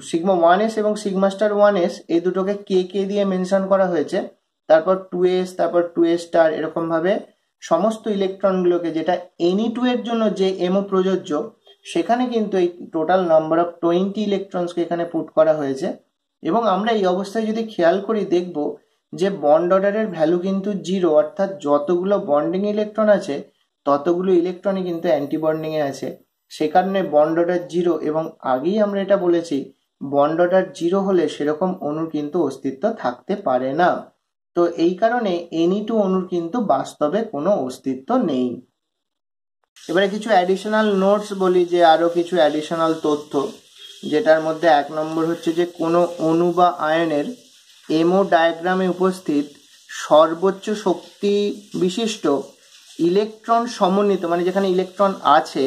sigma 1s এবং সিগমা স্টার 1s এই দুটোকে কে কে দিয়ে মেনশন করা হয়েছে, তারপর 2s, তারপর 2s স্টার, এরকম ভাবে সমস্ত ইলেকট্রনগুলোকে, যেটা Ne2 এর জন্য যে এমও প্রযোজ্য সেখানে কিন্তু এই টোটাল নাম্বার অফ 20 ইলেকট্রনসকে এখানে পুট করা হয়েছে। এবং আমরা এই অবস্থায় যদি খেয়াল করি দেখব যে বন্ড অর্ডারের ভ্যালু কিন্তু 0, অর্থাৎ যতগুলো বন্ডিং ইলেকট্রন আছে ততগুলো ইলেকট্রনই কিন্তু অ্যান্টি বন্ডিং এ আছে, সে কারণে বন্ড অর্ডার 0। এবং আগেই আমরা এটা বলেছি বন্ড অর্ডার 0 হলে সেরকম অণুর কিন্তু অস্তিত্ব থাকতে পারে না। তো এই কারণে Ne2 অণুর কিন্তু বাস্তবে কোনো অস্তিত্ব নেই। এবারে কিছু অ্যাডিশনাল নোটস বলি, যে আরো কিছু অ্যাডিশনাল তথ্য, যেটার মধ্যে 1 নম্বর হচ্ছে যে কোনো অণু বা আয়নের এমও ডায়াগ্রামে উপস্থিত সর্বোচ্চ শক্তি বিশিষ্ট ইলেকট্রন সমন্বিত, মানে যেখানে ইলেকট্রন আছে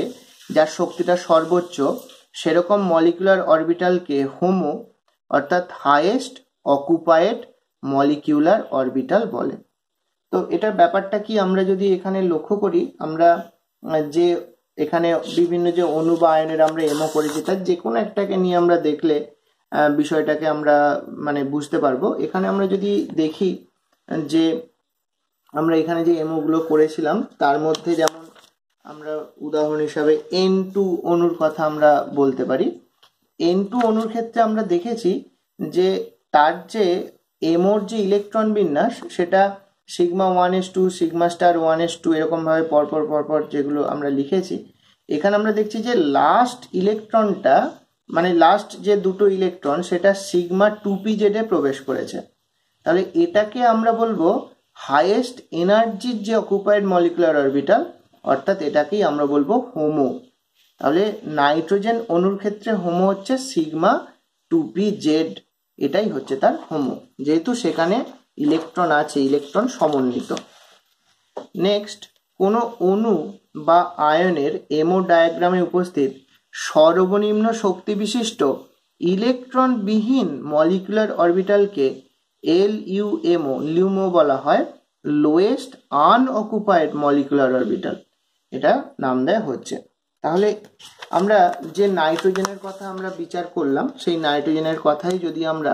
যার শক্তিটা সর্বোচ্চ, সেরকম মলিকুলার অরবিটালকে হোমো অর্থাৎ হাইয়েস্ট অকুপায়েড মলিকিউলার অরবিটাল বলে। তো এটার ব্যাপারটা কি আমরা যদি এখানে লক্ষ্য করি, আমরা যে এখানে বিভিন্ন যে অণু বা আয়নের আমরা এমও করেছি তার যে কোনো একটাকে নিয়ে আমরা দেখলে বিষয়টাকে আমরা মানে বুঝতে পারবো। এখানে আমরা যদি দেখি যে আমরা এখানে যে এমও গুলো করেছিলাম তার মধ্যে যেমন আমরা উদাহরণ হিসাবে N2 অণুর কথা আমরা বলতে পারি। N2 অণুর ক্ষেত্রে আমরা দেখেছি যে তার যে এমওর যে ইলেকট্রন বিন্যাস সেটা sigma 1s2 sigma star 1s2 এরকম ভাবে পরপর পরপর যেগুলো আমরা লিখেছি। এখানে আমরা দেখছি যে লাস্ট ইলেকট্রনটা, মানে লাস্ট যে দুটো ইলেকট্রন সেটা সিগমা 2pz এ প্রবেশ করেছে। তাহলে এটাকে আমরা বলবো হাইয়েস্ট এনার্জির যে অকুপাইড মলিকুলার অরবিটাল, অর্থাৎ এটাকেই আমরা বলবো হোমো। তাহলে নাইট্রোজেন অণুর ক্ষেত্রে হোমো হচ্ছে সিগমা 2pz, এটাই হচ্ছে তার হোমো, যেহেতু সেখানে ইলেকট্রন আছে, ইলেকট্রন সমন্বিত। নেক্সট, কোনো অণু বা আয়নের এমও ডায়াগ্রামে উপস্থিত সর্বনিম্ন শক্তি বিশিষ্ট ইলেকট্রন বিহীন মলিকুলার অরবিটালকে LUMO লিউমো বলা হয়, লোয়েস্ট আনঅকুপাইড মলিকুলার অরবিটাল, এটা নাম দেয়া হচ্ছে। তাহলে আমরা যে নাইট্রোজেনের কথা আমরা বিচার করলাম, সেই নাইট্রোজেনের কথাই যদি আমরা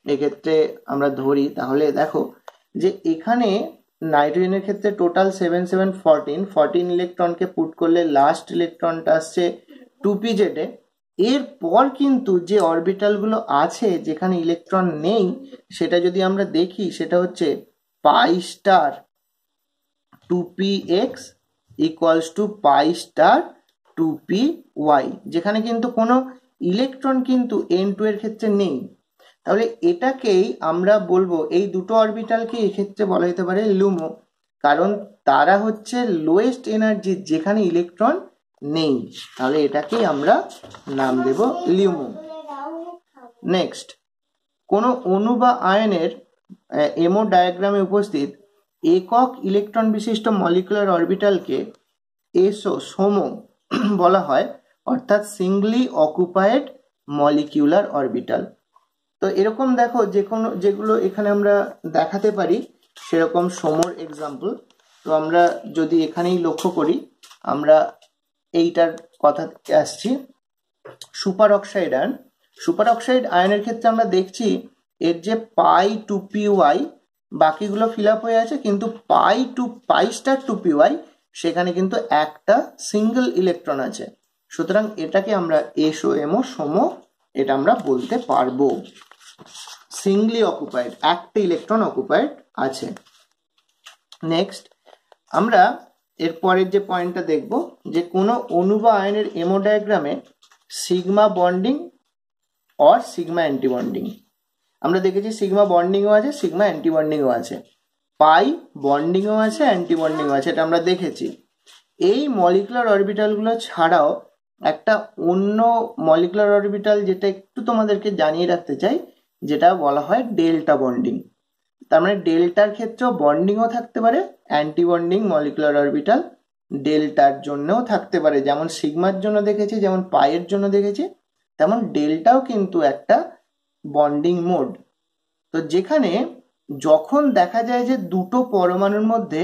এক্ষেত্রে আমরা ধরি, তাহলে দেখো যে এখানে নাইট্রোজেনের ক্ষেত্রে টোটাল 7 7 14 ইলেকট্রনকে পুট করলে লাস্ট ইলেকট্রনটা আসছে 2pz এ। এরপর কিন্তু যে অরবিটালগুলো আছে যেখানে ইলেকট্রন নেই, সেটা যদি আমরা দেখি, সেটা হচ্ছে pi star 2px equals to pi star 2py, যেখানে কিন্তু কোনো ইলেকট্রন কিন্তু n2 এর ক্ষেত্রে নেই। তাহলে এটাকেই আমরা বলবো, এই দুটো অরবিটালকে এক্ষেত্রে বলা যেতে পারে লুমো, কারণ তারা হচ্ছে লোয়েস্ট এনার্জি যেখানে ইলেকট্রন নেই। তাহলে এটাকেই আমরা নাম দেব লিউমো। নেক্সট, কোনো অণু বা আয়নের এমও ডায়াগ্রামে উপস্থিত একক ইলেকট্রন বিশিষ্ট মলিকুলার অরবিটালকে সোমো বলা হয়, অর্থাৎ সিঙ্গলি অকুপায়েড মলিকিউলার অরবিটাল। তো এরকম দেখো যেগুলো এখানে আমরা দেখাতে পারি সেরকম সোমোর এক্সাম্পল। তো আমরা যদি এখানেই লক্ষ্য করি, আমরা এইটার কথা আসছি, super oxide ion. Super oxide আয়নের ক্ষেত্রে আমরা দেখছি এর যে পাই 2py, বাকিগুলো ফিল আপ হয়ে আছে, কিন্তু পাই স্টার 2py সেখানে কিন্তু একটা সিঙ্গেল ইলেকট্রন আছে। সুতরাং এটাকে আমরা সোমো এটা আমরা বলতে পারবো, সিঙ্গলি অকুপাইড, একটা ইলেকট্রন অকুপাইড আছে। নেক্সট, আমরা এরপরের যে পয়েন্টটা দেখব, যে কোনো অণু বা আয়নের এমো ডায়াগ্রামে sigma bonding or sigma anti bonding. আমরা দেখেছি সিগমা বন্ডিংও আছে, সিগমা অ্যান্টি বন্ডিংও আছে, পাই বন্ডিংও আছে, অ্যান্টি বন্ডিংও আছে, এটা আমরা দেখেছি। এই মলিকুলার অরবিটালগুলো ছাড়াও একটা অন্য মলিকুলার অরবিটাল যেটা একটু তোমাদেরকে জানিয়ে রাখতে চাই, যেটা বলা হয় ডেল্টা বন্ডিং। তার মানে ডেল্টার ক্ষেত্রেও বন্ডিংও থাকতে পারে, অ্যান্টি বন্ডিং মলিকুলার অরবিটাল ডেল্টার জন্যও থাকতে পারে। যেমন সিগমার জন্য দেখেছি, যেমন পাইয়ের জন্য দেখেছি, তেমন ডেল্টাও কিন্তু একটা বন্ডিং মোড। তো যেখানে যখন দেখা যায় যে দুটো পরমাণুর মধ্যে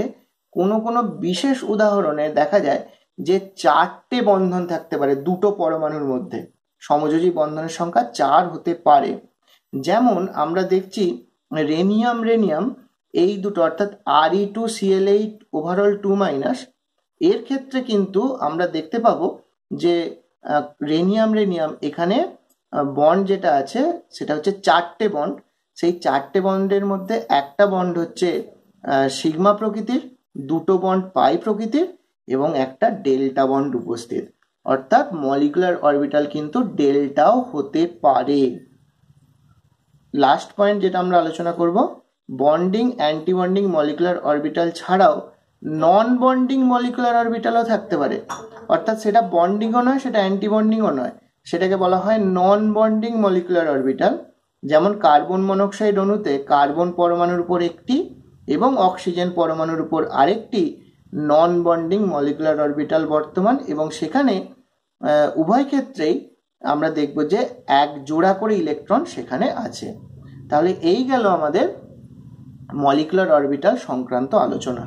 কোনো বিশেষ উদাহরণে দেখা যায় যে 4টে বন্ধন থাকতে পারে দুটো পরমাণুর মধ্যে, সমযোজী বন্ধনের সংখ্যা 4 হতে পারে। যেমন আমরা দেখছি রেনিয়াম এই দুটো, অর্থাৎ Re2Cl8 ওভারঅল 2- এর ক্ষেত্রে কিন্তু আমরা দেখতে পাবো যে রেনিয়াম এখানে বন্ড যেটা আছে সেটা হচ্ছে 4টে বন্ড। সেই 4টে বন্ডের মধ্যে একটা বন্ড হচ্ছে সিগমা প্রকৃতির, দুটো বন্ড পাই প্রকৃতির এবং একটা ডেল্টা বন্ড উপস্থিত, অর্থাৎ মলিকুলার অরবিটাল কিন্তু ডেল্টাও হতে পারে। লাস্ট পয়েন্ট যেটা আমরা আলোচনা করব, bonding anti bonding molecular orbital ছাড়াও নন বন্ডিং মলিকুলার অরবিটালও থাকতে পারে, অর্থাৎ সেটা বন্ডিংও নয়, সেটা অ্যান্টি বন্ডিংও নয়, সেটাকে বলা হয় নন বন্ডিং মলিকুলার অরবিটাল। যেমন কার্বন মনোক্সাইড অণুতে কার্বন পরমাণুর উপর একটি এবং অক্সিজেন পরমাণুর উপর আরেকটি নন বন্ডিং মলিকুলার অরবিটাল বর্তমান, এবং সেখানে উভয় ক্ষেত্রেই আমরা দেখব যে এক জোড়া করে ইলেকট্রন সেখানে আছে। তাহলে এই গেল আমাদের মলিকুলার অরবিটাল সংক্রান্ত আলোচনা।